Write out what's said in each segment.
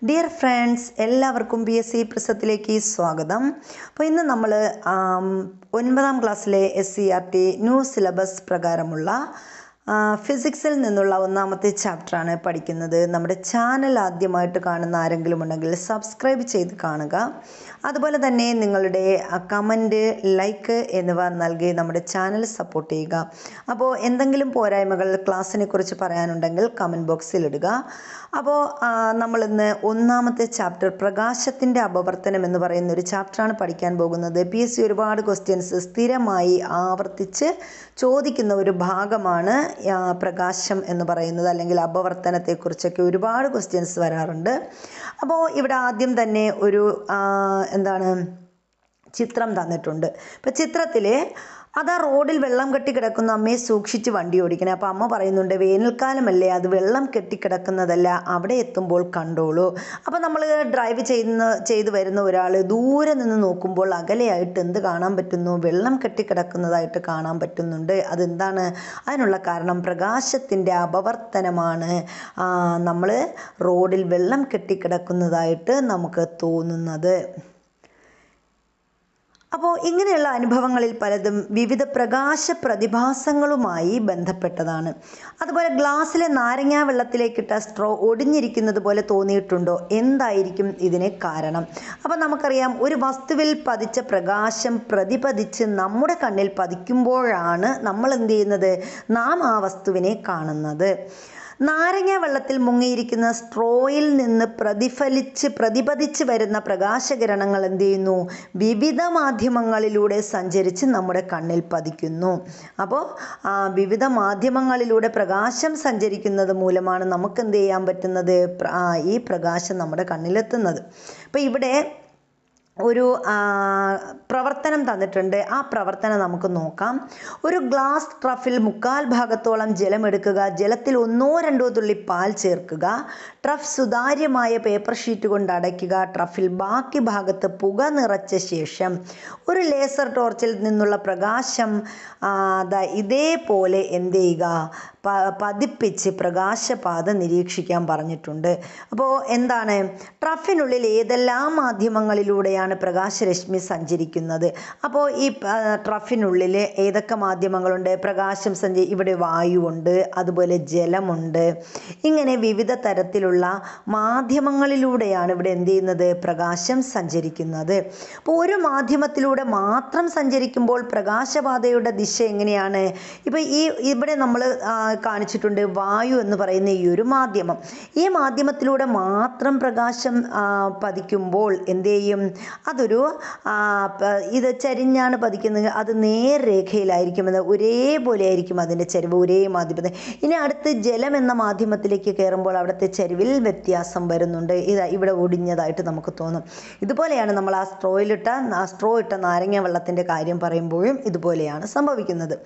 Dear friends, എല്ലാവർക്കും PSC പ്രസത്തിലേക്ക് സ്വാഗതം. അപ്പോൾ ഇന്ന് നമ്മൾ 9ാം ക്ലാസ്സിലെ SCERT ന്യൂ സിലബസ് പ്രകാരമുള്ള ഫിസിക്സിൽ നിന്നുള്ള 1ാമത്തെ ചാപ്റ്ററാണ് പഠിക്കുന്നത്. നമ്മുടെ ചാനൽ ആദ്യമായിട്ട് കാണുന്ന ആരെങ്കിലും ഉണ്ടെങ്കിൽ സബ്സ്ക്രൈബ് ചെയ്ത് കാണുക. അതുപോലെ തന്നെ നിങ്ങളുടെ കമൻറ്റ്, ലൈക്ക് എന്നിവ നൽകി നമ്മുടെ ചാനൽ സപ്പോർട്ട് ചെയ്യുക. അപ്പോൾ എന്തെങ്കിലും പോരായ്മകൾ ക്ലാസ്സിനെ കുറിച്ച് പറയാനുണ്ടെങ്കിൽ കമൻറ്റ് ബോക്സിൽ ഇടുക. അപ്പോൾ നമ്മളിന്ന് 1ാമത്തെ ചാപ്റ്റർ പ്രകാശത്തിൻ്റെ അപവർത്തനം എന്ന് പറയുന്ന ഒരു ചാപ്റ്ററാണ് പഠിക്കാൻ പോകുന്നത്. PSC ഒരുപാട് ക്വസ്റ്റ്യൻസ് സ്ഥിരമായി ആവർത്തിച്ച് ചോദിക്കുന്ന ഒരു ഭാഗമാണ് പ്രകാശം എന്ന് പറയുന്നത്, അല്ലെങ്കിൽ അപവർത്തനത്തെക്കുറിച്ചൊക്കെ ഒരുപാട് ക്വസ്റ്റ്യൻസ് വരാറുണ്ട്. അപ്പോൾ ഇവിടെ ആദ്യം തന്നെ ഒരു ചിത്രം തന്നിട്ടുണ്ട്. ഇപ്പോൾ ചിത്രത്തിൽ അതാ റോഡിൽ വെള്ളം കെട്ടിക്കിടക്കുന്ന അമ്മയെ സൂക്ഷിച്ച് വണ്ടി ഓടിക്കണേ. അപ്പോൾ അമ്മ പറയുന്നുണ്ട്, വേനൽക്കാലമല്ലേ, അത് വെള്ളം കെട്ടിക്കിടക്കുന്നതല്ല, അവിടെ എത്തുമ്പോൾ കണ്ടോളൂ. അപ്പോൾ നമ്മൾ ഡ്രൈവ് ചെയ്ത് വരുന്ന ഒരാൾ ദൂരെ നിന്ന് നോക്കുമ്പോൾ അകലെയായിട്ട് എന്ത് കാണാൻ പറ്റുന്നു? വെള്ളം കെട്ടിക്കിടക്കുന്നതായിട്ട് കാണാൻ പറ്റുന്നുണ്ട്. അതെന്താണ്? അതിനുള്ള കാരണം പ്രകാശത്തിൻ്റെ അപവർത്തനമാണ്. നമ്മൾ റോഡിൽ വെള്ളം കെട്ടിക്കിടക്കുന്നതായിട്ട് നമുക്ക് തോന്നുന്നത്. അപ്പോൾ ഇങ്ങനെയുള്ള അനുഭവങ്ങളിൽ പലതും വിവിധ പ്രകാശ പ്രതിഭാസങ്ങളുമായി ബന്ധപ്പെട്ടതാണ്. അതുപോലെ ഗ്ലാസ്സിലെ നാരങ്ങാ വെള്ളത്തിലേക്കിട്ട സ്ട്രോ ഒടിഞ്ഞിരിക്കുന്നത് പോലെ തോന്നിയിട്ടുണ്ടോ? എന്തായിരിക്കും ഇതിന് കാരണം? അപ്പോൾ നമുക്കറിയാം, ഒരു വസ്തുവിൽ പതിച്ച പ്രകാശം പ്രതിപതിച്ച് നമ്മുടെ കണ്ണിൽ പതിക്കുമ്പോഴാണ് നമ്മൾ എന്ത് ചെയ്യുന്നത്? നാം ആ വസ്തുവിനെ കാണുന്നത്. നാരങ്ങ വെള്ളത്തിൽ മുങ്ങിയിരിക്കുന്ന സ്ട്രോയിൽ നിന്ന് പ്രതിപതിച്ച് വരുന്ന പ്രകാശകിരണങ്ങൾ എന്ത് ചെയ്യുന്നു? വിവിധ മാധ്യമങ്ങളിലൂടെ സഞ്ചരിച്ച് നമ്മുടെ കണ്ണിൽ പതിക്കുന്നു. അപ്പോൾ വിവിധ മാധ്യമങ്ങളിലൂടെ പ്രകാശം സഞ്ചരിക്കുന്നത് മൂലമാണ് നമുക്ക് എന്ത് ചെയ്യാൻ പറ്റുന്നത്? ഈ പ്രകാശം നമ്മുടെ കണ്ണിലെത്തുന്നത്. അപ്പോൾ ഇവിടെ ഒരു പ്രവർത്തനം തന്നിട്ടുണ്ട്. ആ പ്രവർത്തനം നമുക്ക് നോക്കാം. ഒരു ഗ്ലാസ് ട്രഫിൽ 1/4 ഭാഗത്തോളം ജലമെടുക്കുക. ജലത്തിൽ 1-2 തുള്ളി പാൽ ചേർക്കുക. ട്രഫ് സുതാര്യമായ പേപ്പർ ഷീറ്റ് കൊണ്ട് അടയ്ക്കുക. ട്രഫിൽ ബാക്കി ഭാഗത്ത് പുക നിറച്ച ശേഷം ഒരു ലേസർ ടോർച്ചിൽ നിന്നുള്ള പ്രകാശം ഇതേപോലെ എന്ത് ചെയ്യുക? പതിപ്പിച്ച് പ്രകാശപാത നിരീക്ഷിക്കാൻ പറഞ്ഞിട്ടുണ്ട്. അപ്പോൾ എന്താണ്? ട്രഫിനുള്ളിൽ ഏതെല്ലാം മാധ്യമങ്ങളിലൂടെയാണ് പ്രകാശരശ്മി സഞ്ചരിക്കുന്നത്? അപ്പോൾ ഈ ട്രഫിനുള്ളിൽ ഏതൊക്കെ മാധ്യമങ്ങളുണ്ട്? പ്രകാശം ഇവിടെ വായുവുണ്ട്, അതുപോലെ ജലമുണ്ട്. ഇങ്ങനെ വിവിധ തരത്തിലുള്ള മാധ്യമങ്ങളിലൂടെയാണ് ഇവിടെ എന്ത് ചെയ്യുന്നത്? പ്രകാശം സഞ്ചരിക്കുന്നത്. അപ്പോൾ ഒരു മാധ്യമത്തിലൂടെ മാത്രം സഞ്ചരിക്കുമ്പോൾ പ്രകാശപാതയുടെ ദിശ എങ്ങനെയാണ്? ഇപ്പോൾ ഇവിടെ നമ്മൾ കാണിച്ചിട്ടുണ്ട് വായു എന്ന് പറയുന്ന ഈ ഒരു മാധ്യമം. ഈ മാധ്യമത്തിലൂടെ മാത്രം പ്രകാശം പതിക്കുമ്പോൾ എന്ത് ചെയ്യും? അതൊരു ഇത് ചരിഞ്ഞാണ് പതിക്കുന്നത്. അത് നേർരേഖയിലായിരിക്കും, ഒരേപോലെ ആയിരിക്കും അതിൻ്റെ ചരിവ്, ഒരേ മാധ്യമത്തിൽ. ഇനി അടുത്ത് ജലം എന്ന മാധ്യമത്തിലേക്ക് കയറുമ്പോൾ അവിടുത്തെ ചരിവിൽ വ്യത്യാസം വരുന്നുണ്ട്. ഇവിടെ ഒടിഞ്ഞതായിട്ട് നമുക്ക് തോന്നും. ഇതുപോലെയാണ് നമ്മൾ സ്ട്രോ ഇട്ട നാരങ്ങ വെള്ളത്തിൻ്റെ കാര്യം പറയുമ്പോഴും ഇതുപോലെയാണ് സംഭവിക്കുന്നത്.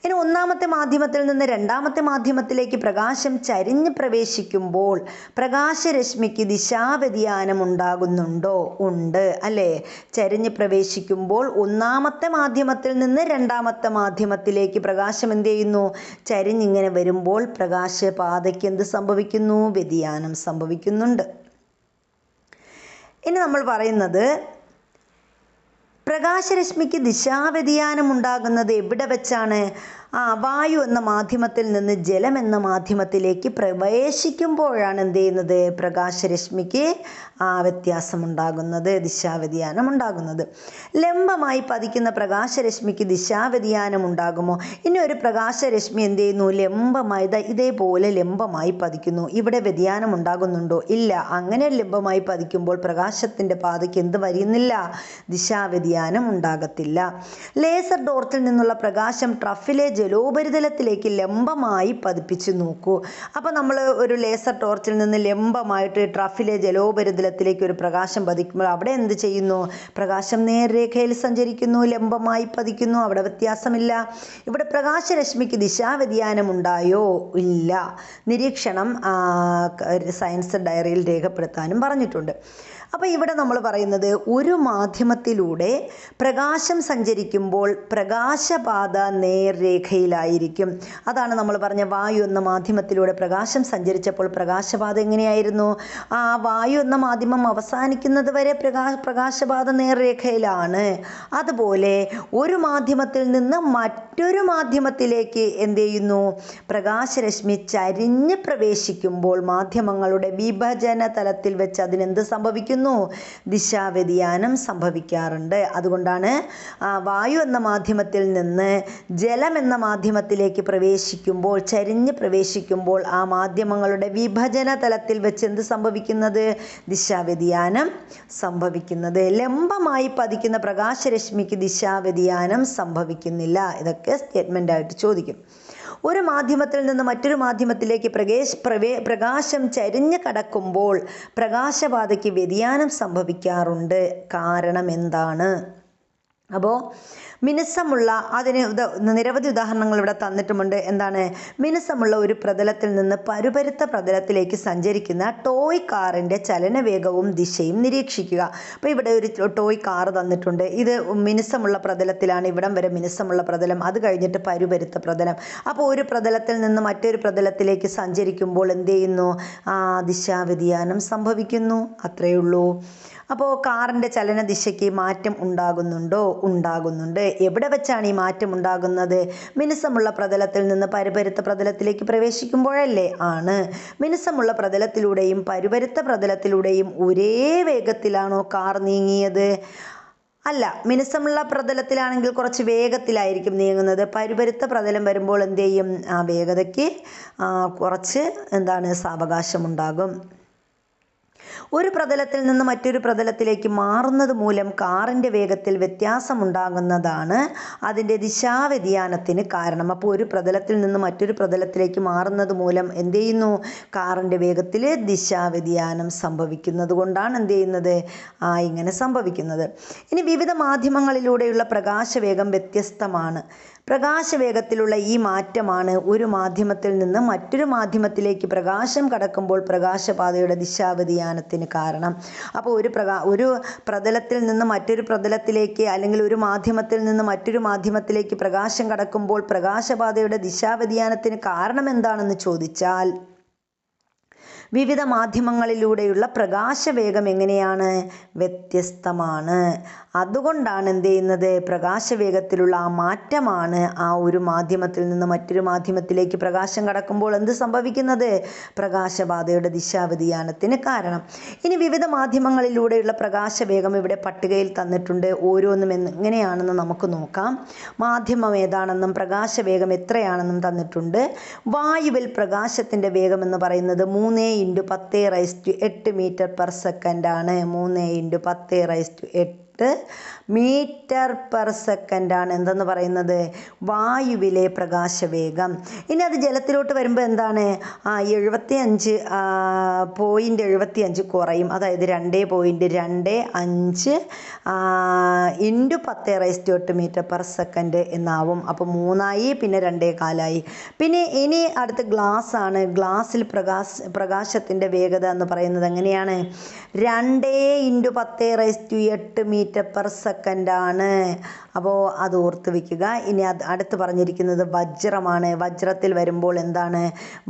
ഇനി 1ാമത്തെ മാധ്യമത്തിൽ നിന്ന് 2ാമത്തെ മാധ്യമത്തിലേക്ക് പ്രകാശം ചരിഞ്ഞ് പ്രവേശിക്കുമ്പോൾ പ്രകാശരശ്മിക്ക് ദിശാവ്യതിയാനം ഉണ്ടാകുന്നുണ്ടോ? ഉണ്ട്, അല്ലേ? ചരിഞ്ഞ് പ്രവേശിക്കുമ്പോൾ 1ാമത്തെ മാധ്യമത്തിൽ നിന്ന് 2ാമത്തെ മാധ്യമത്തിലേക്ക് പ്രകാശം എന്ത് ചെയ്യുന്നു? ചരിഞ്ഞിങ്ങനെ വരുമ്പോൾ പ്രകാശപാതയ്ക്ക് എന്ത് സംഭവിക്കുന്നു? വ്യതിയാനം സംഭവിക്കുന്നുണ്ട്. ഇനി നമ്മൾ പറയുന്നത്, പ്രകാശരശ്മിക്ക് ദിശാവ്യതിയാനം ഉണ്ടാകുന്നത് എവിടെ വെച്ചാണ്? വായു എന്ന മാധ്യമത്തിൽ നിന്ന് ജലം എന്ന മാധ്യമത്തിലേക്ക് പ്രവേശിക്കുമ്പോഴാണ് എന്ത് ചെയ്യുന്നത്? പ്രകാശരശ്മിക്ക് വ്യത്യാസമുണ്ടാകുന്നത്, ദിശാവ്യതിയാനം ഉണ്ടാകുന്നത്. ലംബമായി പതിക്കുന്ന പ്രകാശരശ്മിക്ക് ദിശാവ്യതിയാനം ഉണ്ടാകുമോ? ഇനി ഒരു പ്രകാശരശ്മി എന്ത് ചെയ്യുന്നു? ലംബമായി ഇതേപോലെ ലംബമായി പതിക്കുന്നു. ഇവിടെ വ്യതിയാനം ഉണ്ടാകുന്നുണ്ടോ? ഇല്ല. അങ്ങനെ ലംബമായി പതിക്കുമ്പോൾ പ്രകാശത്തിൻ്റെ പാതയ്ക്ക് എന്ത് വരുന്നില്ല? ദിശാവ്യതിയാനം ഉണ്ടാകത്തില്ല. ലേസർ ടോർച്ചിൽ നിന്നുള്ള പ്രകാശം ട്രഫിലെ ജലോപരിതലത്തിലേക്ക് ലംബമായി പതിപ്പിച്ച് നോക്കൂ. അപ്പോൾ നമ്മൾ ഒരു ലേസർ ടോർച്ചിൽ നിന്ന് ലംബമായിട്ട് ട്രഫിലെ ജലോപരിതലത്തിലേക്ക് ഒരു പ്രകാശം പതിക്കുമ്പോൾ അവിടെ എന്ത് ചെയ്യുന്നു? പ്രകാശം നേർരേഖയിൽ സഞ്ചരിക്കുന്നു, ലംബമായി പതിക്കുന്നു. അവിടെ വ്യത്യാസമില്ല. ഇവിടെ പ്രകാശരശ്മിക്ക് ദിശാവ്യതിയാനം ഉണ്ടായോ? ഇല്ല. നിരീക്ഷണം സയൻസ് ഡയറിയിൽ രേഖപ്പെടുത്താനും പറഞ്ഞിട്ടുണ്ട്. അപ്പോൾ ഇവിടെ നമ്മൾ പറയുന്നത് ഒരു മാധ്യമത്തിലൂടെ പ്രകാശം സഞ്ചരിക്കുമ്പോൾ പ്രകാശപാത നേർരേഖയിലായിരിക്കും. അതാണ് നമ്മൾ പറഞ്ഞ വായു എന്ന മാധ്യമത്തിലൂടെ പ്രകാശം സഞ്ചരിച്ചപ്പോൾ പ്രകാശപാത എങ്ങനെയായിരുന്നു? ആ വായു എന്ന മാധ്യമം അവസാനിക്കുന്നത് വരെ പ്രകാശപാത നേർരേഖയിലാണ്. അതുപോലെ ഒരു മാധ്യമത്തിൽ നിന്ന് മറ്റൊരു മാധ്യമത്തിലേക്ക് എന്ത് ചെയ്യുന്നു? പ്രകാശരശ്മി ചരിഞ്ഞ് പ്രവേശിക്കുമ്പോൾ മാധ്യമങ്ങളുടെ വിഭജന തലത്തിൽ വെച്ച് അതിനെന്ത് സംഭവിക്കുന്നു? ദിശാവ്യതിയാനം സംഭവിക്കാറുണ്ട്. അതുകൊണ്ടാണ് വായു എന്ന മാധ്യമത്തിൽ നിന്ന് ജലം എന്ന മാധ്യമത്തിലേക്ക് പ്രവേശിക്കുമ്പോൾ, ചരിഞ്ഞ് പ്രവേശിക്കുമ്പോൾ ആ മാധ്യമങ്ങളുടെ വിഭജന തലത്തിൽ വെച്ച് എന്ത് സംഭവിക്കുന്നത്? ദിശാവ്യതിയാനം സംഭവിക്കുന്നത്. ലംബമായി പതിക്കുന്ന പ്രകാശരശ്മിക്ക് ദിശാവ്യതിയാനം സംഭവിക്കുന്നില്ല. ഇതൊക്കെ സ്റ്റേറ്റ്മെൻ്റ് ആയിട്ട് ചോദിക്കും. ഒരു മാധ്യമത്തിൽ നിന്ന് മറ്റൊരു മാധ്യമത്തിലേക്ക് പ്രകാശം ചരിഞ്ഞ് കടക്കുമ്പോൾ പ്രകാശപാതയ്ക്ക് വ്യതിയാനം സംഭവിക്കാറുണ്ട്. കാരണം എന്താണ്? അപ്പോൾ മിനുസമുള്ള, അതിന് നിരവധി ഉദാഹരണങ്ങൾ ഇവിടെ തന്നിട്ടുമുണ്ട്. എന്താണ്? മിനുസമുള്ള ഒരു പ്രതലത്തിൽ നിന്ന് പരുപരുത്ത പ്രതലത്തിലേക്ക് സഞ്ചരിക്കുന്ന ടോയ് കാറിൻ്റെ ചലനവേഗവും ദിശയും നിരീക്ഷിക്കുക. അപ്പോൾ ഇവിടെ ഒരു ടോയ് കാർ തന്നിട്ടുണ്ട്. ഇത് മിനുസമുള്ള പ്രതലത്തിലാണ്, ഇവിടം വരെ മിനുസമുള്ള പ്രതലം, അത് കഴിഞ്ഞിട്ട് പരുപരുത്ത പ്രതലം. അപ്പോൾ ഒരു പ്രതലത്തിൽ നിന്ന് മറ്റൊരു പ്രതലത്തിലേക്ക് സഞ്ചരിക്കുമ്പോൾ എന്ത് ചെയ്യുന്നു? ദിശാവ്യതിയാനം സംഭവിക്കുന്നു. അത്രയേ ഉള്ളൂ. അപ്പോൾ കാറിൻ്റെ ചലന ദിശയ്ക്ക് മാറ്റം ഉണ്ടാകുന്നുണ്ടോ? ഉണ്ടാകുന്നുണ്ട്. എവിടെ വെച്ചാണ് ഈ മാറ്റം ഉണ്ടാകുന്നത്? മിനുസമുള്ള പ്രതലത്തിൽ നിന്ന് പരുപരുത്ത പ്രതലത്തിലേക്ക് പ്രവേശിക്കുമ്പോഴല്ലേ? ആണ്. മിനുസമുള്ള പ്രതലത്തിലൂടെയും പരുപരുത്ത പ്രതലത്തിലൂടെയും ഒരേ വേഗത്തിലാണോ കാർ നീങ്ങിയത്? അല്ല. മിനുസമുള്ള പ്രതലത്തിലാണെങ്കിൽ കുറച്ച് വേഗത്തിലായിരിക്കും നീങ്ങുന്നത്. പരുപരുത്ത പ്രതലം വരുമ്പോൾ എന്ത് ചെയ്യും? ആ വേഗതയ്ക്ക് കുറച്ച് സാവകാശമുണ്ടാകും. ഒരു പ്രതലത്തിൽ നിന്ന് മറ്റൊരു പ്രതലത്തിലേക്ക് മാറുന്നത് മൂലം കാറിൻ്റെ വേഗത്തിൽ വ്യത്യാസമുണ്ടാകുന്നതാണ് അതിൻ്റെ ദിശാവ്യതിയാനത്തിന് കാരണം. അപ്പോൾ ഒരു പ്രതലത്തിൽ നിന്ന് മറ്റൊരു പ്രതലത്തിലേക്ക് മാറുന്നത് മൂലം എന്ത് ചെയ്യുന്നു? കാറിൻ്റെ വേഗത്തിൽ ദിശാവ്യതിയാനം സംഭവിക്കുന്നത് കൊണ്ടാണ് എന്ത് ചെയ്യുന്നത്? ഇങ്ങനെ സംഭവിക്കുന്നത്. ഇനി വിവിധ മാധ്യമങ്ങളിലൂടെയുള്ള പ്രകാശവേഗം വ്യത്യസ്തമാണ്. പ്രകാശവേഗത്തിലുള്ള ഈ മാറ്റമാണ് ഒരു മാധ്യമത്തിൽ നിന്ന് മറ്റൊരു മാധ്യമത്തിലേക്ക് പ്രകാശം കടക്കുമ്പോൾ പ്രകാശപാതയുടെ ദിശാവ്യതിയാനത്തിന് കാരണം. അപ്പോൾ ഒരു പ്രതലത്തിൽ നിന്ന് മറ്റൊരു പ്രതലത്തിലേക്ക്, അല്ലെങ്കിൽ ഒരു മാധ്യമത്തിൽ നിന്ന് മറ്റൊരു മാധ്യമത്തിലേക്ക് പ്രകാശം കടക്കുമ്പോൾ പ്രകാശപാതയുടെ ദിശാവ്യതിയാനത്തിന് കാരണം എന്താണെന്ന് ചോദിച്ചാൽ, വിവിധ മാധ്യമങ്ങളിലൂടെയുള്ള പ്രകാശവേഗം എങ്ങനെയാണ്? വ്യത്യസ്തമാണ്. അതുകൊണ്ടാണ് എന്ത് ചെയ്യുന്നത്? പ്രകാശവേഗത്തിലുള്ള ആ മാറ്റമാണ് ആ ഒരു മാധ്യമത്തിൽ നിന്ന് മറ്റൊരു മാധ്യമത്തിലേക്ക് പ്രകാശം കടക്കുമ്പോൾ എന്ത് സംഭവിക്കുന്നത്? പ്രകാശപാതയുടെ ദിശാവ്യതിയാനത്തിന് കാരണം. ഇനി വിവിധ മാധ്യമങ്ങളിലൂടെയുള്ള പ്രകാശവേഗം ഇവിടെ പട്ടികയിൽ തന്നിട്ടുണ്ട്. ഓരോന്നും എങ്ങനെയാണെന്ന് നമുക്ക് നോക്കാം. മാധ്യമം ഏതാണെന്നും പ്രകാശവേഗം എത്രയാണെന്നും തന്നിട്ടുണ്ട്. വായുവിൽ പ്രകാശത്തിൻ്റെ വേഗം എന്ന് പറയുന്നത് 3×10⁸ മീറ്റർ പെർ സെക്കൻഡ് ആണ്. 3×10⁸ മീറ്റർ പെർ സെക്കൻഡ് ആണ് എന്തെന്ന് പറയുന്നത്? വായുവിലെ പ്രകാശവേഗം. ഇനി അത് ജലത്തിലോട്ട് വരുമ്പോൾ എന്താണ്? 75.75 കുറയും. അതായത് 2.25 × 10⁸ മീറ്റർ പെർ സെക്കൻഡ് എന്നാവും. അപ്പോൾ 3ആയി, പിന്നെ 2.25ആയി. പിന്നെ ഇനി അടുത്ത് ഗ്ലാസ് ആണ്. ഗ്ലാസ്സിൽ പ്രകാശത്തിൻ്റെ വേഗത എന്ന് പറയുന്നത് എങ്ങനെയാണ്? 2×10⁸ മീറ്റർ പെർ സെക്കൻഡ് ആണ്. അപ്പോൾ അത് ഓർത്ത് വയ്ക്കുക. ഇനി അടുത്ത് പറഞ്ഞിരിക്കുന്നത് വജ്രമാണ്. വജ്രത്തിൽ വരുമ്പോൾ എന്താണ്?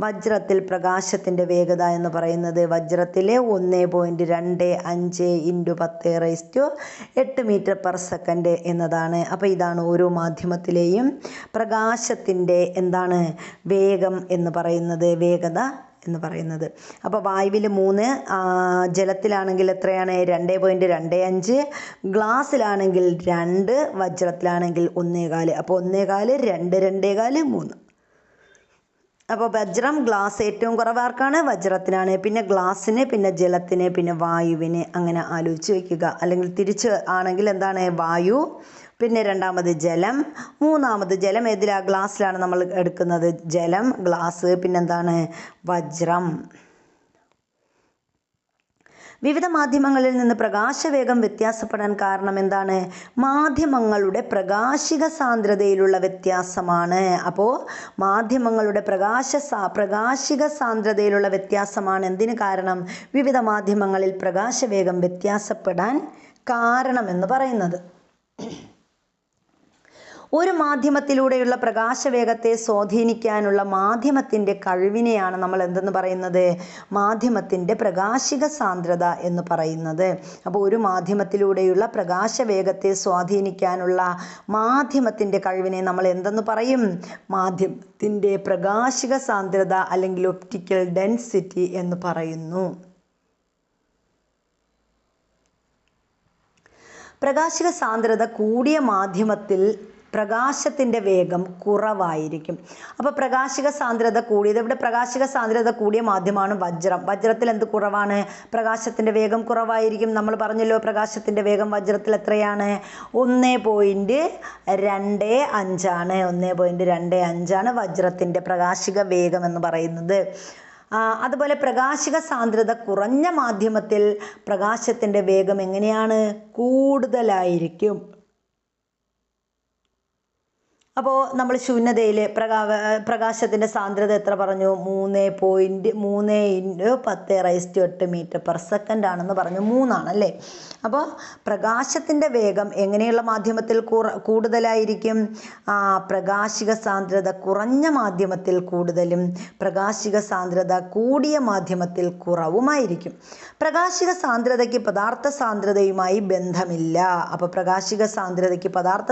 വജ്രത്തിൽ പ്രകാശത്തിൻ്റെ വേഗത എന്ന് പറയുന്നത് വജ്രത്തിലെ 1.25 × 10⁸ മീറ്റർ പെർ സെക്കൻഡ് എന്നതാണ്. അപ്പോൾ ഇതാണ് ഓരോ മാധ്യമത്തിലെയും പ്രകാശത്തിൻ്റെ വേഗം എന്ന് പറയുന്നത്, വേഗത എന്ന് പറയുന്നത്. അപ്പോൾ വായുവിൽ 3, ജലത്തിലാണെങ്കിൽ എത്രയാണ്? 2.25, ഗ്ലാസ്സിലാണെങ്കിൽ 2, വജ്രത്തിലാണെങ്കിൽ 1.25. അപ്പോൾ 1.25, 2, 2.25, 3. അപ്പോൾ വജ്രം, ഗ്ലാസ് ഏറ്റവും കുറവാർക്കാണ്? വജ്രത്തിനാണ്. പിന്നെ ഗ്ലാസ്സിന്, പിന്നെ ജലത്തിന്, പിന്നെ വായുവിന്. അങ്ങനെ ആലോചിച്ച് വയ്ക്കുക. അല്ലെങ്കിൽ തിരിച്ച് ആണെങ്കിൽ വായു, പിന്നെ രണ്ടാമത് ജലം, മൂന്നാമത് ജലം. ഏതിലാണ്? ഗ്ലാസ്സിലാണ് നമ്മൾ എടുക്കുന്നത്. ജലം, ഗ്ലാസ്, പിന്നെന്താണ്? വജ്രം. വിവിധ മാധ്യമങ്ങളിൽ നിന്ന് പ്രകാശവേഗം വ്യത്യാസപ്പെടാൻ കാരണം എന്താണ്? മാധ്യമങ്ങളുടെ പ്രകാശിക സാന്ദ്രതയിലുള്ള വ്യത്യാസമാണ്. അപ്പോൾ മാധ്യമങ്ങളുടെ പ്രകാശിക സാന്ദ്രതയിലുള്ള വ്യത്യാസമാണ് എന്തിന് കാരണം? വിവിധ മാധ്യമങ്ങളിൽ പ്രകാശവേഗം വ്യത്യാസപ്പെടാൻ കാരണമെന്ന് പറയുന്നത്. ഒരു മാധ്യമത്തിലൂടെയുള്ള പ്രകാശവേഗത്തെ സ്വാധീനിക്കാനുള്ള മാധ്യമത്തിൻ്റെ കഴിവിനെയാണ് നമ്മൾ എന്തെന്ന് പറയുന്നത്? മാധ്യമത്തിൻ്റെ പ്രകാശിക സാന്ദ്രത എന്ന് പറയുന്നത്. അപ്പോൾ ഒരു മാധ്യമത്തിലൂടെയുള്ള പ്രകാശവേഗത്തെ സ്വാധീനിക്കാനുള്ള മാധ്യമത്തിൻ്റെ കഴിവിനെ നമ്മൾ എന്തെന്ന് പറയും? മാധ്യമത്തിൻ്റെ പ്രകാശിക സാന്ദ്രത അല്ലെങ്കിൽ ഒപ്റ്റിക്കൽ ഡെൻസിറ്റി എന്ന് പറയുന്നു. പ്രകാശിക സാന്ദ്രത കൂടിയ മാധ്യമത്തിൽ പ്രകാശത്തിൻ്റെ വേഗം കുറവായിരിക്കും. അപ്പോൾ പ്രകാശിക സാന്ദ്രത കൂടിയത്, ഇവിടെ പ്രകാശിക സാന്ദ്രത കൂടിയ മാധ്യമമാണ് വജ്രം. വജ്രത്തിൽ എന്ത് കുറവാണ്? പ്രകാശത്തിൻ്റെ വേഗം കുറവായിരിക്കും. നമ്മൾ പറഞ്ഞല്ലോ പ്രകാശത്തിൻ്റെ വേഗം വജ്രത്തിൽ എത്രയാണ്? 1.25 ആണ്. 1.25 വജ്രത്തിൻ്റെ പ്രകാശിക വേഗം എന്ന് പറയുന്നത്. അതുപോലെ പ്രകാശിക സാന്ദ്രത കുറഞ്ഞ മാധ്യമത്തിൽ പ്രകാശത്തിൻ്റെ വേഗം എങ്ങനെയാണ്? കൂടുതലായിരിക്കും. അപ്പോൾ നമ്മൾ ശൂന്യതയിൽ പ്രകാശത്തിൻ്റെ സാന്ദ്രത എത്ര പറഞ്ഞു? 3.3 × 10⁸ മീറ്റർ/സെക്കൻഡ് ആണെന്ന് പറഞ്ഞു. 3 ആണല്ലേ. അപ്പോൾ പ്രകാശത്തിൻ്റെ വേഗം എങ്ങനെയുള്ള മാധ്യമത്തിൽ കൂടുതലായിരിക്കും? പ്രകാശിക സാന്ദ്രത കുറഞ്ഞ മാധ്യമത്തിൽ കൂടുതലും പ്രകാശിക സാന്ദ്രത കൂടിയ മാധ്യമത്തിൽ കുറവുമായിരിക്കും. പ്രകാശിക സാന്ദ്രതയ്ക്ക് പദാർത്ഥ സാന്ദ്രതയുമായി ബന്ധമില്ല. അപ്പോൾ പ്രകാശിക സാന്ദ്രതയ്ക്ക് പദാർത്ഥ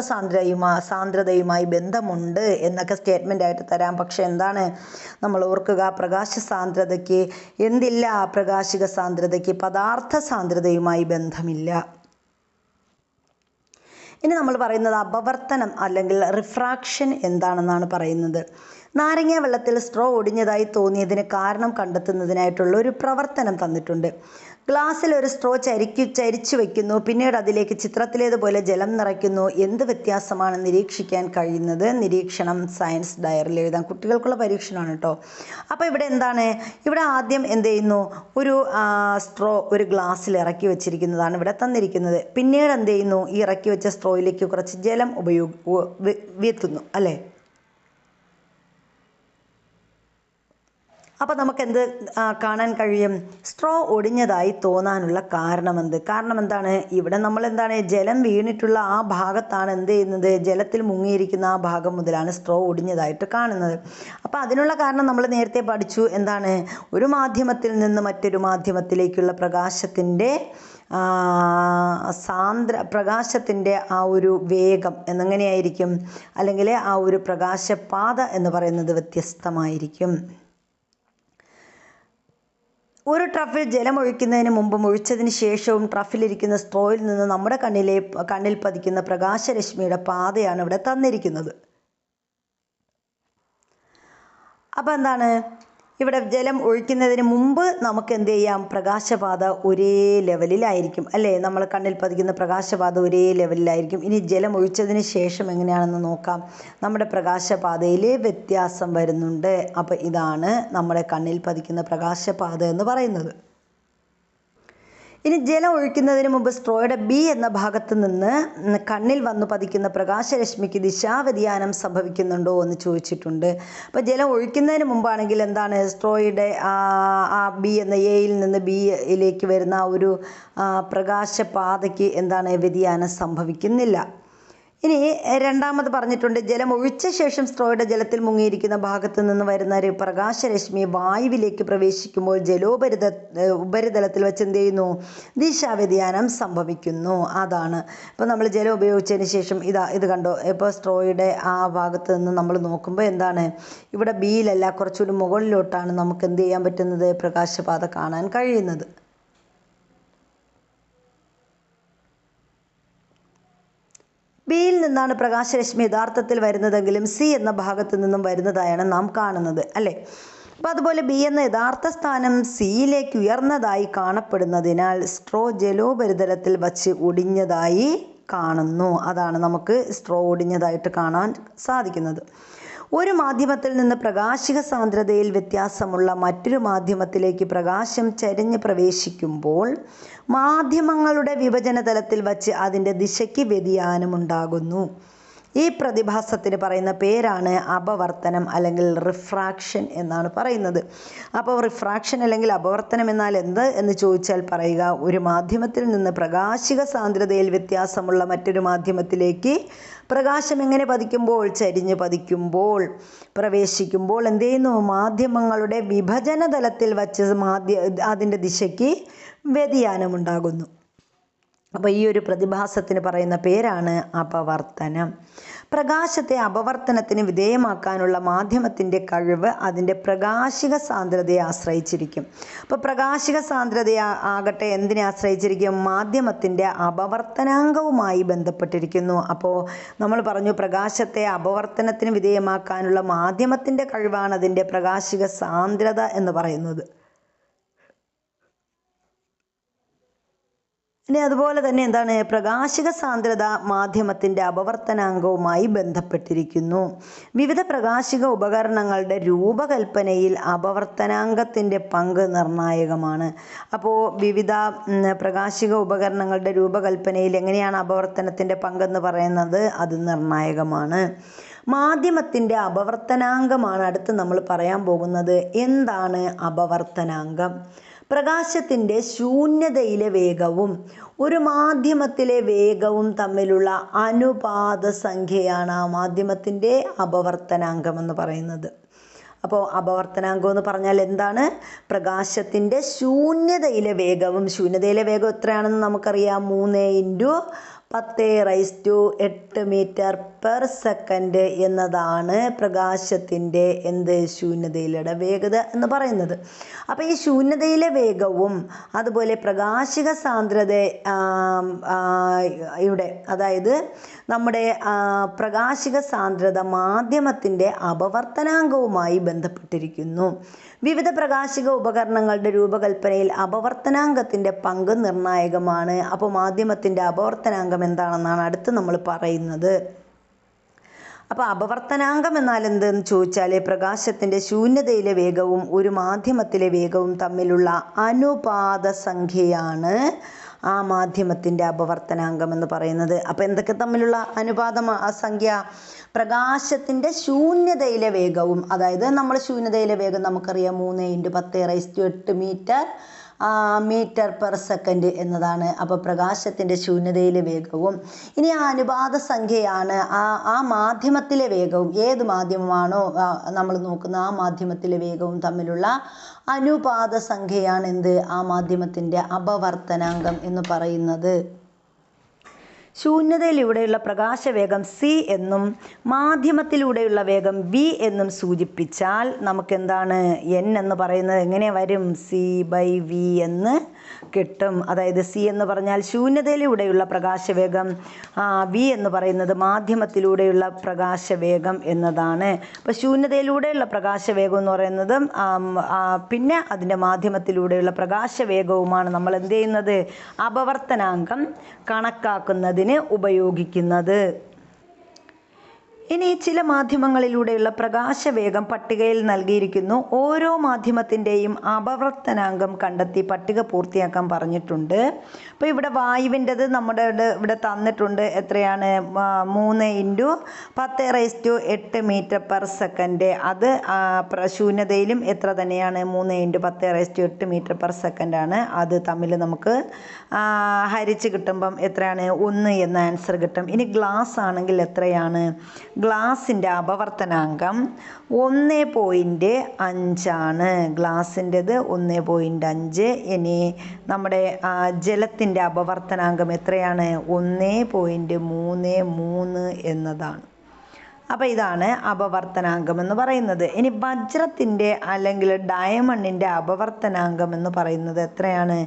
സാന്ദ്രതയുമായി ബന്ധമുണ്ട് എന്നൊക്കെ സ്റ്റേറ്റ്മെൻ്റ് ആയിട്ട് തരാം. പക്ഷെ എന്താണ് നമ്മൾ ഓർക്കുക? പ്രകാശ സാന്ദ്രതയ്ക്ക് എന്തില്ല? പ്രകാശിക സാന്ദ്രതയ്ക്ക് പദാർത്ഥ സാന്ദ്രതയുമായി ബന്ധമില്ല. ഇനി നമ്മൾ പറയുന്നത് അപവർത്തനം അല്ലെങ്കിൽ റിഫ്രാക്ഷൻ എന്താണെന്നാണ് പറയുന്നത്. നാരങ്ങ വെള്ളത്തിൽ സ്ട്രോ ഒടിഞ്ഞതായി തോന്നിയതിന് കാരണം കണ്ടെത്തുന്നതിനായിട്ടുള്ള ഒരു പ്രവർത്തനം തന്നിട്ടുണ്ട്. ഗ്ലാസ്സിൽ ഒരു സ്ട്രോ ചരിച്ചു വയ്ക്കുന്നു, പിന്നീട് അതിലേക്ക് ചിത്രത്തിലേതുപോലെ ജലം നിറയ്ക്കുന്നു. എന്ത് വ്യത്യാസമാണ് നിരീക്ഷിക്കാൻ കഴിയുന്നത്? നിരീക്ഷണം സയൻസ് ഡയറിയിൽ എഴുതാം. കുട്ടികൾക്കുള്ള പരീക്ഷണമാണ് കേട്ടോ. അപ്പോൾ ഇവിടെ എന്താണ്? ഇവിടെ ആദ്യം എന്ത് ചെയ്യുന്നു? ഒരു സ്ട്രോ ഒരു ഗ്ലാസ്സിൽ ഇറക്കി വെച്ചിരിക്കുന്നതാണ് ഇവിടെ തന്നിരിക്കുന്നത്. പിന്നീട് എന്ത് ചെയ്യുന്നു? ഈ ഇറക്കി വെച്ച സ്ട്രോയിലേക്ക് കുറച്ച് ജലം വീഴ്ത്തുന്നു അല്ലേ. അപ്പോൾ നമുക്കെന്ത് കാണാൻ കഴിയും? സ്ട്രോ ഒടിഞ്ഞതായി തോന്നാനുള്ള കാരണമെന്ത്? കാരണം എന്താണ്? ഇവിടെ നമ്മൾ എന്താണ്? ജലം വീണിട്ടുള്ള ആ ഭാഗത്താണ് എന്ത് ചെയ്യുന്നത്? ജലത്തിൽ മുങ്ങിയിരിക്കുന്ന ആ ഭാഗം മുതലാണ് സ്ട്രോ ഒടിഞ്ഞതായിട്ട് കാണുന്നത്. അപ്പോൾ അതിനുള്ള കാരണം നമ്മൾ നേരത്തെ പഠിച്ചു. എന്താണ്? ഒരു മാധ്യമത്തിൽ നിന്ന് മറ്റൊരു മാധ്യമത്തിലേക്കുള്ള പ്രകാശത്തിൻ്റെ ആ ഒരു വേഗം എന്നെങ്ങനെയായിരിക്കും? അല്ലെങ്കിൽ ആ ഒരു പ്രകാശപാത എന്ന് പറയുന്നത് വ്യത്യസ്തമായിരിക്കും. ഒരു ട്രഫിൽ ജലം ഒഴിക്കുന്നതിന് മുമ്പും ഒഴിച്ചതിന് ശേഷവും ട്രഫിലിരിക്കുന്ന സ്ട്രോയിൽ നിന്ന് നമ്മുടെ കണ്ണിൽ പതിക്കുന്ന പ്രകാശരശ്മിയുടെ പാതയാണ് ഇവിടെ തന്നിരിക്കുന്നത്. അപ്പോൾ എന്താണ്? ഇവിടെ ജലം ഒഴിക്കുന്നതിന് മുമ്പ് നമുക്ക് എന്ത് ചെയ്യാം? പ്രകാശപാത ഒരേ ലെവലിലായിരിക്കും അല്ലേ. നമ്മൾ കണ്ണിൽ പതിക്കുന്ന പ്രകാശപാത ഒരേ ലെവലിലായിരിക്കും. ഇനി ജലം ഒഴിച്ചതിന് ശേഷം എങ്ങനെയാണെന്ന് നോക്കാം. നമ്മുടെ പ്രകാശപാതയിൽ വ്യത്യാസം വരുന്നുണ്ട്. അപ്പോൾ ഇതാണ് നമ്മുടെ കണ്ണിൽ പതിക്കുന്ന പ്രകാശപാത എന്ന് പറയുന്നത്. ഇനി ജലം ഒഴിക്കുന്നതിന് മുമ്പ് സ്ട്രോയുടെ ബി എന്ന ഭാഗത്ത് നിന്ന് കണ്ണിൽ വന്നു പതിക്കുന്ന പ്രകാശരശ്മിക്ക് ദിശാവ്യതിയാനം സംഭവിക്കുന്നുണ്ടോ എന്ന് ചോദിച്ചിട്ടുണ്ട്. അപ്പോൾ ജലം ഒഴിക്കുന്നതിന് മുമ്പാണെങ്കിൽ എന്താണ്? സ്ട്രോയുടെ ആ ബി എന്ന എയിൽ നിന്ന് ബിയിലേക്ക് വരുന്ന ഒരു പ്രകാശപാതയ്ക്ക് എന്താണ്? വ്യതിയാനം സംഭവിക്കുന്നില്ല. ഇനി രണ്ടാമത് പറഞ്ഞിട്ടുണ്ട്, ജലം ഒഴിച്ച ശേഷം സ്ട്രോയുടെ ജലത്തിൽ മുങ്ങിയിരിക്കുന്ന ഭാഗത്ത് നിന്ന് വരുന്ന ഒരു പ്രകാശരശ്മി വായുവിലേക്ക് പ്രവേശിക്കുമ്പോൾ ഉപരിതലത്തിൽ വെച്ച് എന്ത് ചെയ്യുന്നു? ദിശാവ്യതിയാനം സംഭവിക്കുന്നു. അതാണ് ഇപ്പോൾ നമ്മൾ ജലം ഉപയോഗിച്ചതിന് ശേഷം ഇത് കണ്ടോ. ഇപ്പോൾ സ്ട്രോയുടെ ആ ഭാഗത്ത് നിന്ന് നമ്മൾ നോക്കുമ്പോൾ എന്താണ്? ഇവിടെ ബിയിലല്ല, കുറച്ചുകൂടി മുകളിലോട്ടാണ് നമുക്ക് എന്ത് ചെയ്യാൻ പറ്റുന്നത്? പ്രകാശപാത കാണാൻ കഴിയുന്നത്. ബിയിൽ നിന്നാണ് പ്രകാശരശ്മി യഥാർത്ഥത്തിൽ വരുന്നതെങ്കിലും സി എന്ന ഭാഗത്തു നിന്നും വരുന്നതായാണ് നാം കാണുന്നത് അല്ലേ. അപ്പോൾ അതുപോലെ ബി എന്ന യഥാർത്ഥ സ്ഥാനം സിയിലേക്ക് ഉയർന്നതായി കാണപ്പെടുന്നതിനാൽ സ്ട്രോ ജലോപരിതലത്തിൽ വച്ച് ഒടിഞ്ഞതായി കാണുന്നു. അതാണ് നമുക്ക് സ്ട്രോ ഒടിഞ്ഞതായിട്ട് കാണാൻ സാധിക്കുന്നത്. ഒരു മാധ്യമത്തിൽ നിന്ന് പ്രകാശിക സാന്ദ്രതയിൽ വ്യത്യാസമുള്ള മറ്റൊരു മാധ്യമത്തിലേക്ക് പ്രകാശം ചരിഞ്ഞ് പ്രവേശിക്കുമ്പോൾ മാധ്യമങ്ങളുടെ വിഭജന തലത്തിൽ വച്ച് അതിൻ്റെ ദിശയ്ക്ക് വ്യതിയാനമുണ്ടാകുന്നു. ഈ പ്രതിഭാസത്തിന് പറയുന്ന പേരാണ് അപവർത്തനം അല്ലെങ്കിൽ റിഫ്രാക്ഷൻ എന്നാണ് പറയുന്നത്. അപ്പോൾ റിഫ്രാക്ഷൻ അല്ലെങ്കിൽ അപവർത്തനം എന്നാൽ എന്ത് എന്ന് ചോദിച്ചാൽ പറയുക, ഒരു മാധ്യമത്തിൽ നിന്ന് പ്രകാശിക സാന്ദ്രതയിൽ വ്യത്യാസമുള്ള മറ്റൊരു മാധ്യമത്തിലേക്ക് പ്രകാശം എങ്ങനെ പതിക്കുമ്പോൾ, ചരിഞ്ഞ് പതിക്കുമ്പോൾ, പ്രവേശിക്കുമ്പോൾ എന്ത് ചെയ്യുന്നു, മാധ്യമങ്ങളുടെ വിഭജന തലത്തിൽ വച്ച് അതിൻ്റെ ദിശയ്ക്ക് വ്യതിയാനമുണ്ടാകുന്നു. അപ്പോൾ ഈ ഒരു പ്രതിഭാസത്തിന് പറയുന്ന പേരാണ് അപവർത്തനം. പ്രകാശത്തെ അപവർത്തനത്തിന് വിധേയമാക്കാനുള്ള മാധ്യമത്തിൻ്റെ കഴിവ് അതിൻ്റെ പ്രകാശിക സാന്ദ്രതയെ ആശ്രയിച്ചിരിക്കും. അപ്പോൾ പ്രകാശിക സാന്ദ്രതയെ ആകട്ടെ എന്തിനെ ആശ്രയിച്ചിരിക്കും, മാധ്യമത്തിൻ്റെ അപവർത്തനാങ്കവുമായി ബന്ധപ്പെട്ടിരിക്കുന്നു. അപ്പോൾ നമ്മൾ പറഞ്ഞു പ്രകാശത്തെ അപവർത്തനത്തിന് വിധേയമാക്കാനുള്ള മാധ്യമത്തിൻ്റെ കഴിവാണ് അതിൻ്റെ പ്രകാശിക സാന്ദ്രത എന്ന് പറയുന്നത്. ഇനി അതുപോലെ തന്നെ എന്താണ്, പ്രകാശിക സാന്ദ്രത മാധ്യമത്തിൻ്റെ അപവർത്തനാങ്കവുമായി ബന്ധപ്പെട്ടിരിക്കുന്നു. വിവിധ പ്രകാശിക ഉപകരണങ്ങളുടെ രൂപകൽപ്പനയിൽ അപവർത്തനാങ്കത്തിൻ്റെ പങ്ക് നിർണായകമാണ്. അപ്പോൾ വിവിധ പ്രകാശിക ഉപകരണങ്ങളുടെ രൂപകൽപ്പനയിൽ എങ്ങനെയാണ് അപവർത്തനത്തിൻ്റെ പങ്കെന്ന് പറയുന്നത്, അത് നിർണായകമാണ്. മാധ്യമത്തിൻ്റെ അപവർത്തനാങ്കമാണ് അടുത്ത് നമ്മൾ പറയാൻ പോകുന്നത്. എന്താണ് അപവർത്തനാങ്കം? പ്രകാശത്തിൻ്റെ ശൂന്യതയിലെ വേഗവും ഒരു മാധ്യമത്തിലെ വേഗവും തമ്മിലുള്ള അനുപാത സംഖ്യയാണ് ആ മാധ്യമത്തിൻ്റെ അപവർത്തനാങ്കം എന്ന് പറയുന്നത്. അപ്പോൾ അപവർത്തനാങ്കം എന്ന് പറഞ്ഞാൽ എന്താണ്, പ്രകാശത്തിൻ്റെ ശൂന്യതയിലെ വേഗവും, ശൂന്യതയിലെ വേഗം എത്രയാണെന്ന് നമുക്കറിയാം, 3×10⁸ മീറ്റർ പെർ സെക്കൻഡ് എന്നതാണ് പ്രകാശത്തിൻ്റെ ശൂന്യതയിലെ വേഗത എന്ന് പറയുന്നത്. അപ്പോൾ ഈ ശൂന്യതയിലെ വേഗവും അതുപോലെ പ്രകാശിക സാന്ദ്രത അതായത് നമ്മുടെ പ്രകാശിക സാന്ദ്രത മാധ്യമത്തിൻ്റെ അപവർത്തനാങ്കവുമായി ബന്ധപ്പെട്ടിരിക്കുന്നു. വിവിധ പ്രകാശിക ഉപകരണങ്ങളുടെ രൂപകൽപ്പനയിൽ അപവർത്തനാങ്കത്തിൻ്റെ പങ്ക് നിർണായകമാണ്. അപ്പോൾ മാധ്യമത്തിൻ്റെ അപവർത്തനാങ്കം എന്താണെന്നാണ് അടുത്ത് നമ്മൾ പറയുന്നത്. അപ്പോൾ അപവർത്തനാങ്കം എന്നാൽ എന്തെന്ന് ചോദിച്ചാൽ പ്രകാശത്തിൻ്റെ ശൂന്യതയിലെ വേഗവും ഒരു മാധ്യമത്തിലെ വേഗവും തമ്മിലുള്ള അനുപാത സംഖ്യയാണ് ആ മാധ്യമത്തിൻ്റെ അപവർത്തനാങ്കം എന്ന് പറയുന്നത്. അപ്പോൾ എന്തൊക്കെ തമ്മിലുള്ള അനുപാത സംഖ്യ? പ്രകാശത്തിൻ്റെ ശൂന്യതയിലെ വേഗവും, അതായത് നമ്മൾ ശൂന്യതയിലെ വേഗം നമുക്കറിയാം 3×10⁸ മീറ്റർ പെർ സെക്കൻഡ് എന്നതാണ്. അപ്പോൾ പ്രകാശത്തിൻ്റെ ശൂന്യതയിലെ വേഗവും ഇനി ആ അനുപാത സംഖ്യയാണ് ആ മാധ്യമത്തിലെ വേഗവും, ഏത് മാധ്യമമാണോ നമ്മൾ നോക്കുന്ന ആ മാധ്യമത്തിലെ വേഗവും തമ്മിലുള്ള അനുപാത സംഖ്യയാണ് ആ മാധ്യമത്തിൻ്റെ അപവർത്തനാങ്കം എന്ന് പറയുന്നത്. ശൂന്യതയിലൂടെയുള്ള പ്രകാശവേഗം c എന്നും മാധ്യമത്തിലൂടെയുള്ള വേഗം v എന്നും സൂചിപ്പിച്ചാൽ നമുക്കെന്താണ് n എന്ന് പറയുന്നത് എങ്ങനെ വരും? c/v എന്ന് കിട്ടും. അതായത് c എന്ന് പറഞ്ഞാൽ ശൂന്യതയിലൂടെയുള്ള പ്രകാശവേഗം, v എന്ന് പറയുന്നത് മാധ്യമത്തിലൂടെയുള്ള പ്രകാശവേഗം എന്നതാണ്. അപ്പോൾ ശൂന്യതയിലൂടെയുള്ള പ്രകാശവേഗം എന്ന് പറയുന്നത് പിന്നെ അതിൻ്റെ മാധ്യമത്തിലൂടെയുള്ള പ്രകാശവേഗവുമാണ് നമ്മൾ എന്ത് ചെയ്യുന്നത്, അപവർത്തനാങ്കം കണക്കാക്കുന്നതിന് ഉപയോഗിക്കുന്നത്. ഇനി ചില മാധ്യമങ്ങളിലൂടെയുള്ള പ്രകാശവേഗം പട്ടികയിൽ നൽകിയിരിക്കുന്നു. ഓരോ മാധ്യമത്തിൻ്റെയും അപവർത്തനാങ്കം കണ്ടെത്തി പട്ടിക പൂർത്തിയാക്കാൻ പറഞ്ഞിട്ടുണ്ട്. അപ്പോൾ ഇവിടെ വായുവിൻ്റെത് നമ്മുടെ ഇവിടെ തന്നിട്ടുണ്ട്. എത്രയാണ്? 3×10⁸ മീറ്റർ പെർ സെക്കൻഡ്. അത് ശൂന്യതയിലും എത്ര തന്നെയാണ്? 3×10⁸ മീറ്റർ പെർ സെക്കൻഡാണ്. അത് തമ്മിൽ നമുക്ക് ഹരിച്ച് കിട്ടുമ്പം എത്രയാണ്? 1 എന്ന ആൻസർ കിട്ടും. ഇനി ഗ്ലാസ് ആണെങ്കിൽ എത്രയാണ്? ഗ്ലാസിൻ്റെ അപവർത്തനാങ്കം 1.5 ആണ്. ഗ്ലാസിൻ്റെത് 1.5. ഇനി നമ്മുടെ ജലത്തിൻ്റെ അപവർത്തനാങ്കം എത്രയാണ്? 1.33 എന്നതാണ്. അപ്പോൾ ഇതാണ് അപവർത്തനാങ്കം എന്ന് പറയുന്നത്. ഇനി വജ്രത്തിൻ്റെ അല്ലെങ്കിൽ ഡയമണ്ടിൻ്റെ അപവർത്തനാങ്കം എന്ന് പറയുന്നത് എത്രയാണ്?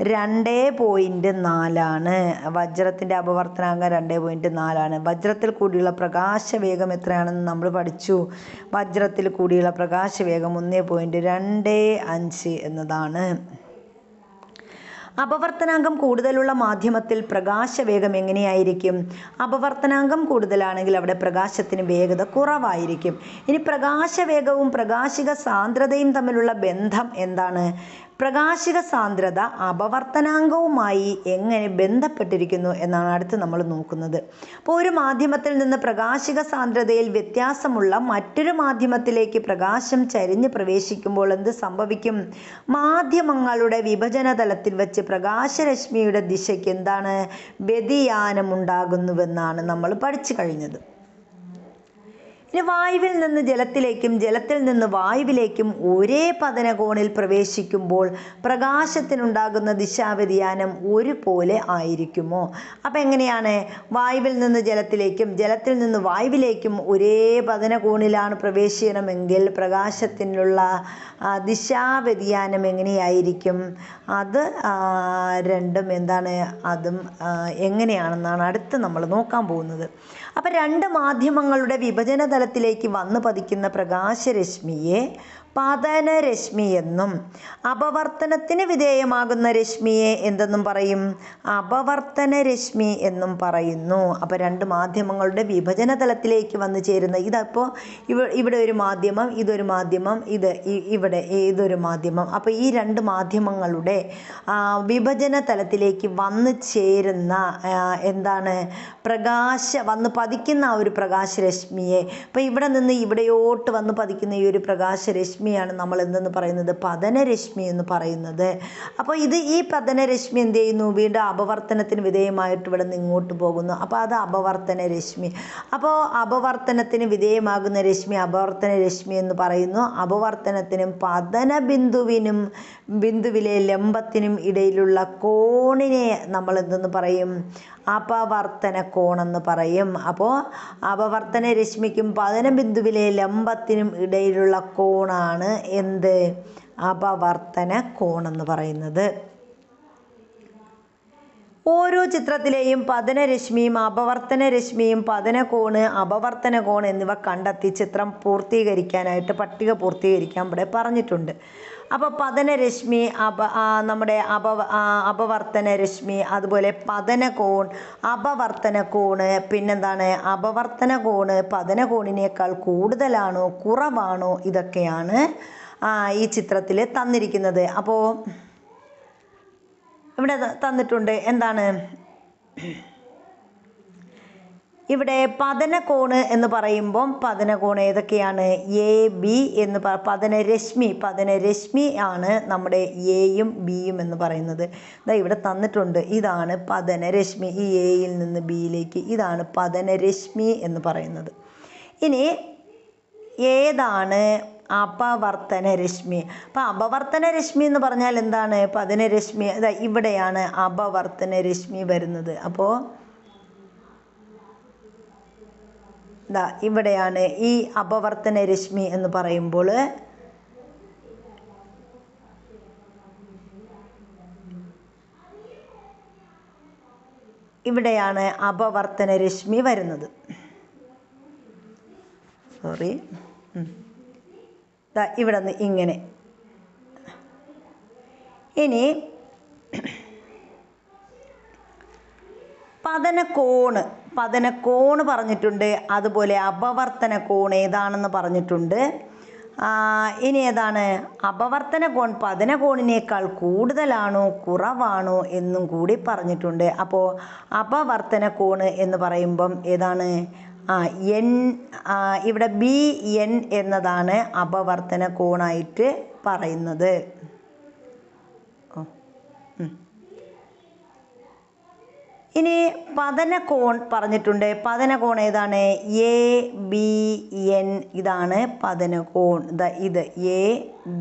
2.4 ആണ്. വജ്രത്തിൻ്റെ അപവർത്തനാങ്കം 2.4 ആണ്. വജ്രത്തിൽ കൂടിയുള്ള പ്രകാശവേഗം എത്രയാണെന്ന് നമ്മൾ പഠിച്ചു. വജ്രത്തിൽ കൂടിയുള്ള പ്രകാശവേഗം 1.25 എന്നതാണ്. അപവർത്തനാങ്കം കൂടുതലുള്ള മാധ്യമത്തിൽ പ്രകാശവേഗം എങ്ങനെയായിരിക്കും? അപവർത്തനാങ്കം കൂടുതലാണെങ്കിൽ അവിടെ പ്രകാശത്തിന് വേഗത കുറവായിരിക്കും. ഇനി പ്രകാശവേഗവും പ്രകാശിക സാന്ദ്രതയും തമ്മിലുള്ള ബന്ധം എന്താണ്? പ്രകാശിക സാന്ദ്രത അപവർത്തനാങ്കവുമായി എങ്ങനെ ബന്ധപ്പെട്ടിരിക്കുന്നു എന്നാണ് അടുത്ത് നമ്മൾ നോക്കുന്നത്. അപ്പോൾ ഒരു മാധ്യമത്തിൽ നിന്ന് പ്രകാശിക സാന്ദ്രതയിൽ വ്യത്യാസമുള്ള മറ്റൊരു മാധ്യമത്തിലേക്ക് പ്രകാശം ചരിഞ്ഞ് പ്രവേശിക്കുമ്പോൾ എന്ത് സംഭവിക്കും? മാധ്യമങ്ങളുടെ വിഭജന തലത്തിൽ വെച്ച് പ്രകാശരശ്മിയുടെ ദിശയ്ക്ക് എന്താണ്? വ്യതിയാനമുണ്ടാകുന്നുവെന്നാണ് നമ്മൾ പഠിച്ചു കഴിഞ്ഞത്. ഇനി വായുവിൽ നിന്ന് ജലത്തിലേക്കും ജലത്തിൽ നിന്ന് വായുവിലേക്കും ഒരേ പതനകോണിൽ പ്രവേശിക്കുമ്പോൾ പ്രകാശത്തിനുണ്ടാകുന്ന ദിശാവ്യതിയാനം ഒരുപോലെ ആയിരിക്കുമോ? അപ്പം എങ്ങനെയാണ്? വായുവിൽ നിന്ന് ജലത്തിലേക്കും ജലത്തിൽ നിന്ന് വായുവിലേക്കും ഒരേ പതനകോണിലാണ് പ്രവേശിക്കണമെങ്കിൽ പ്രകാശത്തിനുള്ള ദിശാവ്യതിയാനം എങ്ങനെയായിരിക്കും? അത് രണ്ടും എന്താണ്? അതും എങ്ങനെയാണെന്നാണ് അടുത്ത് നമ്മൾ നോക്കാൻ പോകുന്നത്. അപ്പം രണ്ട് മാധ്യമങ്ങളുടെ വിഭജന തലത്തിലേക്ക് വന്നു പതിക്കുന്ന പ്രകാശരശ്മിയെ പതനരശ്മി എന്നും അപവർത്തനത്തിന് വിധേയമാകുന്ന രശ്മിയെ എന്തെന്നും പറയും? അപവർത്തനരശ്മി എന്നും പറയുന്നു. അപ്പോൾ രണ്ട് മാധ്യമങ്ങളുടെ വിഭജന തലത്തിലേക്ക് വന്നു ചേരുന്ന ഇതപ്പോൾ ഇവിടെ ഒരു മാധ്യമം, ഇതൊരു മാധ്യമം, ഇതൊരു മാധ്യമം. അപ്പോൾ ഈ രണ്ട് മാധ്യമങ്ങളുടെ വിഭജന തലത്തിലേക്ക് വന്നു ചേരുന്ന എന്താണ്? വന്ന് പതിക്കുന്ന ആ ഒരു പ്രകാശരശ്മിയെ, അപ്പോൾ ഇവിടെ നിന്ന് ഇവിടെയോട്ട് വന്ന് പതിക്കുന്ന ഈ ഒരു പ്രകാശരശ്മിയാണ് നമ്മൾ എന്തെന്ന് പറയുന്നത്? പതനരശ്മി എന്ന് പറയുന്നത്. അപ്പോൾ ഈ പതനരശ്മി എന്ത് ചെയ്യുന്നു? വീണ്ടും അപവർത്തനത്തിന് വിധേയമായിട്ട് ഇവിടെ നിന്ന് ഇങ്ങോട്ട് പോകുന്നു. അപ്പോൾ അത് അപവർത്തനരശ്മി. അപ്പോൾ അപവർത്തനത്തിന് വിധേയമാകുന്ന രശ്മി അപവർത്തനരശ്മി എന്ന് പറയുന്നു. അപവർത്തനത്തിനും പതന ബിന്ദുവിലെ ലംബത്തിനും ഇടയിലുള്ള കോണിനെ നമ്മൾ എന്തെന്ന് പറയും? അപവർത്തന കോണെന്ന് പറയും. അപ്പോൾ അപവർത്തന രശ്മിക്കും പതന ബിന്ദുവിലെ ലംബത്തിനും ഇടയിലുള്ള കോണാണ് എന്ത്? അപവർത്തന കോണെന്ന് പറയുന്നത്. ഓരോ ചിത്രത്തിലെയും പതനരശ്മിയും അപവർത്തനരശ്മിയും പതനകോണ് അപവർത്തന കോൺ എന്നിവ കണ്ടെത്തി ചിത്രം പൂർത്തീകരിക്കാനായിട്ട് പട്ടിക പൂർത്തീകരിക്കാൻ ഇവിടെ പറഞ്ഞിട്ടുണ്ട്. അപ്പോൾ പതനരശ്മി നമ്മുടെ അപവർത്തന രശ്മി, അതുപോലെ പതനകോൺ, അപവർത്തന കോണ്, പിന്നെന്താണ്? അപവർത്തന കോണ് പതനകോണിനേക്കാൾ കൂടുതലാണോ കുറവാണോ? ഇതൊക്കെയാണ് ഈ ചിത്രത്തിൽ തന്നിരിക്കുന്നത്. അപ്പോൾ ഇവിടെ തന്നിട്ടുണ്ട് എന്താണ്? ഇവിടെ പതനകോണ് എന്ന് പറയുമ്പം പതനകോൺ ഏതൊക്കെയാണ്? എ ബി എന്ന് പതനരശ്മി ആണ് നമ്മുടെ എയും ബിയും എന്ന് പറയുന്നത്. ഇവിടെ തന്നിട്ടുണ്ട്. ഇതാണ് പതനരശ്മി. ഈ എയിൽ നിന്ന് ബിയിലേക്ക് ഇതാണ് പതനരശ്മി എന്ന് പറയുന്നത്. ഇനി ഏതാണ് അപവർത്തന രശ്മി? അപ്പം അപവർത്തന രശ്മി എന്ന് പറഞ്ഞാൽ എന്താണ്? പതനരശ്മി. ഇവിടെയാണ് അപവർത്തന രശ്മി വരുന്നത്. അപ്പോൾ ഇവിടെയാണ് ഈ അപവർത്തന രശ്മി എന്ന് പറയുമ്പോൾ ഇവിടെയാണ് അപവർത്തന രശ്മി വരുന്നത്. സോറി, ഇവിടെ നിന്ന് ഇങ്ങനെ. ഇനി പതനകോണ് പറഞ്ഞിട്ടുണ്ട്. അതുപോലെ അപവർത്തന കോൺ ഏതാണെന്ന് പറഞ്ഞിട്ടുണ്ട്. ഇനി ഏതാണ്? അപവർത്തന കോൺ പതനകോണിനേക്കാൾ കൂടുതലാണോ കുറവാണോ എന്നും കൂടി പറഞ്ഞിട്ടുണ്ട്. അപ്പോൾ അപവർത്തന കോണ് എന്ന് പറയുമ്പം ഏതാണ്? എൻ, ഇവിടെ ബി എൻ എന്നതാണ് അപവർത്തന കോണായിട്ട് പറയുന്നത്. ഇനി പതനകോൺ പറഞ്ഞിട്ടുണ്ട്. പതനകോൺ ഏതാണ്? എ ബി എൻ, ഇതാണ് പതനകോൺ. ഇത് എ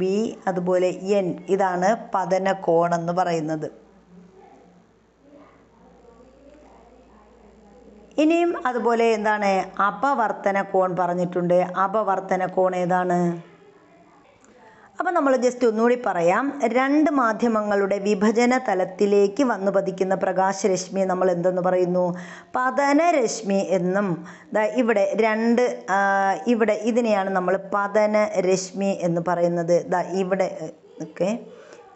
ബി അതുപോലെ എൻ, ഇതാണ് പതനകോൺ എന്ന് പറയുന്നത്. ഇനിയും അതുപോലെ എന്താണ്? അപവർത്തന കോൺ പറഞ്ഞിട്ടുണ്ട്. അപവർത്തന കോൺ ഏതാണ്? അപ്പം നമ്മൾ ജസ്റ്റ് ഒന്നുകൂടി പറയാം. രണ്ട് മാധ്യമങ്ങളുടെ വിഭജന തലത്തിലേക്ക് വന്നു പതിക്കുന്ന പ്രകാശരശ്മിയെ നമ്മൾ എന്തെന്ന് പറയുന്നു? പതനരശ്മി എന്നും. ഇവിടെ ഇതിനെയാണ് നമ്മൾ പതനരശ്മി എന്ന് പറയുന്നത്. ഇവിടെ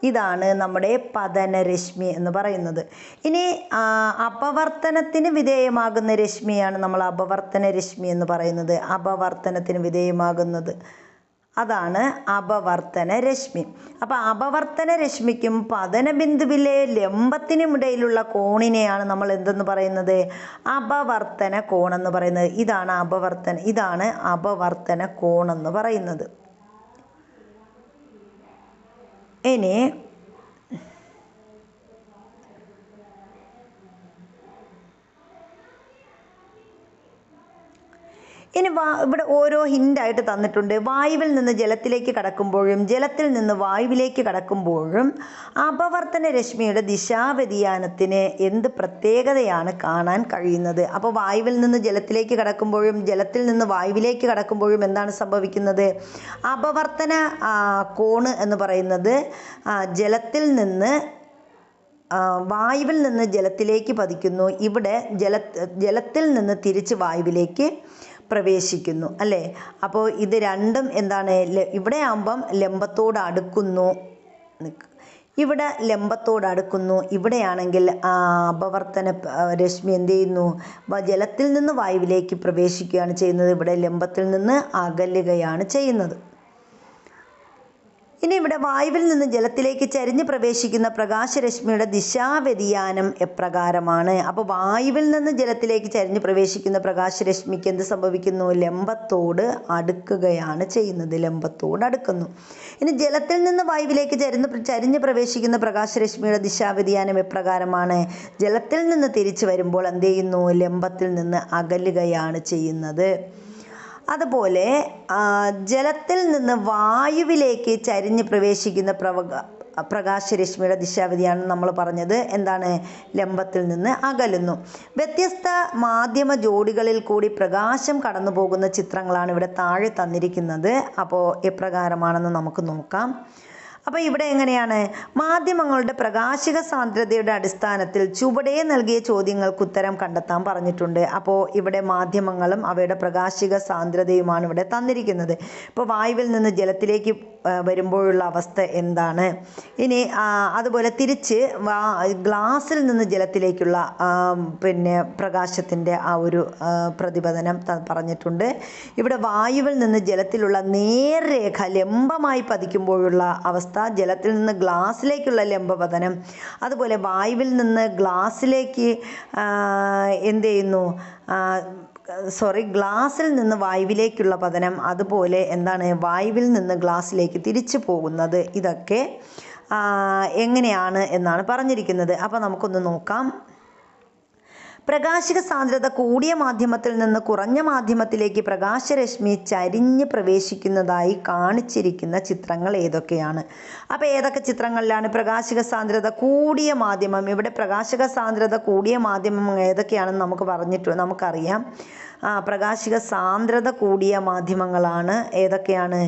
ഇതാണ് നമ്മുടെ പതനരശ്മി എന്ന് പറയുന്നത്. ഇനി അപവർത്തനത്തിന് വിധേയമാകുന്ന രശ്മിയാണ് നമ്മൾ അപവർത്തന രശ്മി എന്ന് പറയുന്നത്. അപവർത്തനത്തിന് വിധേയമാകുന്നത് അതാണ് അപവർത്തന രശ്മി. അപ്പോൾ അപവർത്തന രശ്മിക്കും പതനബിന്ദുവിലെ ലംബത്തിനും ഇടയിലുള്ള കോണിനെയാണ് നമ്മൾ എന്തെന്ന് പറയുന്നത്? അപവർത്തന കോണെന്ന് പറയുന്നത്. ഇതാണ് അപവർത്തന കോണെന്ന് പറയുന്നത്. ഇനി ഇവിടെ ഓരോ ഹിൻ്റായിട്ട് തന്നിട്ടുണ്ട്. വായുവിൽ നിന്ന് ജലത്തിലേക്ക് കടക്കുമ്പോഴും ജലത്തിൽ നിന്ന് വായുവിലേക്ക് കടക്കുമ്പോഴും അപവർത്തന രശ്മിയുടെ ദിശാവ്യതിയാനത്തിന് എന്ത് പ്രത്യേകതയാണ് കാണാൻ കഴിയുന്നത്? അപ്പോൾ വായുവിൽ നിന്ന് ജലത്തിലേക്ക് കടക്കുമ്പോഴും ജലത്തിൽ നിന്ന് വായുവിലേക്ക് കടക്കുമ്പോഴും എന്താണ് സംഭവിക്കുന്നത്? അപവർത്തന കോണ് എന്ന് പറയുന്നത് വായുവിൽ നിന്ന് ജലത്തിലേക്ക് പതിക്കുന്നു. ഇവിടെ ജലത്തിൽ നിന്ന് തിരിച്ച് വായുവിലേക്ക് പ്രവേശിക്കുന്നു അല്ലേ? അപ്പോൾ ഇത് രണ്ടും എന്താണ്? ഇവിടെ ആകുമ്പം ലംബത്തോട് അടുക്കുന്നു, ഇവിടെ ലംബത്തോട് അടുക്കുന്നു. ഇവിടെയാണെങ്കിൽ അപവർത്തന രശ്മി എന്ത് ചെയ്യുന്നു? ജലത്തിൽ നിന്ന് വായുവിലേക്ക് പ്രവേശിക്കുകയാണ് ചെയ്യുന്നത്. ഇവിടെ ലംബത്തിൽ നിന്ന് അകലുകയാണ് ചെയ്യുന്നത്. ഇനി ഇവിടെ വായുവിൽ നിന്ന് ജലത്തിലേക്ക് ചരിഞ്ഞ് പ്രവേശിക്കുന്ന പ്രകാശരശ്മിയുടെ ദിശാവ്യതിയാനം എപ്രകാരമാണ്? അപ്പോൾ വായുവിൽ നിന്ന് ജലത്തിലേക്ക് ചരിഞ്ഞ് പ്രവേശിക്കുന്ന പ്രകാശരശ്മിക്ക് എന്ത് സംഭവിക്കുന്നു? ലംബത്തോട് അടുക്കുകയാണ് ചെയ്യുന്നത്. ലംബത്തോട് അടുക്കുന്നു. ഇനി ജലത്തിൽ നിന്ന് വായുവിലേക്ക് ചരിഞ്ഞ് പ്രവേശിക്കുന്ന പ്രകാശരശ്മിയുടെ ദിശാവ്യതിയാനം എപ്രകാരമാണ്? ജലത്തിൽ നിന്ന് തിരിച്ചു വരുമ്പോൾ എന്ത് ചെയ്യുന്നു? ലംബത്തിൽ നിന്ന് അകലുകയാണ് ചെയ്യുന്നത്. അതുപോലെ ജലത്തിൽ നിന്ന് വായുവിലേക്ക് ചരിഞ്ഞ് പ്രവേശിക്കുന്ന പ്രകാശരശ്മിയുടെ ദിശാവ്യതിയാണ് നമ്മൾ പറഞ്ഞത് എന്താണ്? ലംബത്തിൽ നിന്ന് അകലുന്നു. വ്യത്യസ്ത മാധ്യമ ജോഡികളിൽ കൂടി പ്രകാശം കടന്നു പോകുന്ന ചിത്രങ്ങളാണ് ഇവിടെ താഴെ തന്നിരിക്കുന്നത്. അപ്പോൾ എപ്രകാരമാണെന്ന് നമുക്ക് നോക്കാം. അപ്പോൾ ഇവിടെ എങ്ങനെയാണ്? മാധ്യമങ്ങളുടെ പ്രകാശിക സാന്ദ്രതയുടെ അടിസ്ഥാനത്തിൽ ചുവടെ നൽകിയ ചോദ്യങ്ങൾക്ക് ഉത്തരം കണ്ടെത്താൻ പറഞ്ഞിട്ടുണ്ട്. അപ്പോൾ ഇവിടെ മാധ്യമങ്ങളും അവയുടെ പ്രകാശിക സാന്ദ്രതയുമാണ് ഇവിടെ തന്നിരിക്കുന്നത്. ഇപ്പോൾ വായുവിൽ നിന്ന് ജലത്തിലേക്ക് വരുമ്പോഴുള്ള അവസ്ഥ എന്താണ്? ഇനി അതുപോലെ തിരിച്ച് ഗ്ലാസ്സിൽ നിന്ന് ജലത്തിലേക്കുള്ള പ്രകാശത്തിൻ്റെ ആ ഒരു പ്രതിപതനം പറഞ്ഞിട്ടുണ്ട്. ഇവിടെ വായുവിൽ നിന്ന് ജലത്തിലുള്ള നേർരേഖ ലംബമായി പതിക്കുമ്പോഴുള്ള അവസ്ഥ, ജലത്തിൽ നിന്ന് ഗ്ലാസ്സിലേക്കുള്ള ലംബപതനം, അതുപോലെ വായുവിൽ നിന്ന് ഗ്ലാസ്സിലേക്ക് എന്ത് ചെയ്യുന്നു? ഗ്ലാസ്സിൽ നിന്ന് വായുവിലേക്കുള്ള പതനം, അതുപോലെ എന്താണ് വായുവിൽ നിന്ന് ഗ്ലാസ്സിലേക്ക് തിരിച്ചു പോകുന്നത്. ഇതൊക്കെ എങ്ങനെയാണ് എന്നാണ് പറഞ്ഞിരിക്കുന്നത്. അപ്പോൾ നമുക്കൊന്ന് നോക്കാം. പ്രകാശിക സാന്ദ്രത കൂടിയ മാധ്യമത്തിൽ നിന്ന് കുറഞ്ഞ മാധ്യമത്തിലേക്ക് പ്രകാശരശ്മി ചരിഞ്ഞ് പ്രവേശിക്കുന്നതായി കാണിച്ചിരിക്കുന്ന ചിത്രങ്ങൾ ഏതൊക്കെയാണ്? അപ്പോൾ ഏതൊക്കെ ചിത്രങ്ങളിലാണ് പ്രകാശിക സാന്ദ്രത കൂടിയ മാധ്യമം? ഇവിടെ പ്രകാശിക സാന്ദ്രത കൂടിയ മാധ്യമം ഏതൊക്കെയാണെന്ന് നമുക്കറിയാം. പ്രകാശിക സാന്ദ്രത കൂടിയ മാധ്യമങ്ങളാണ് ഏതൊക്കെയാണ്?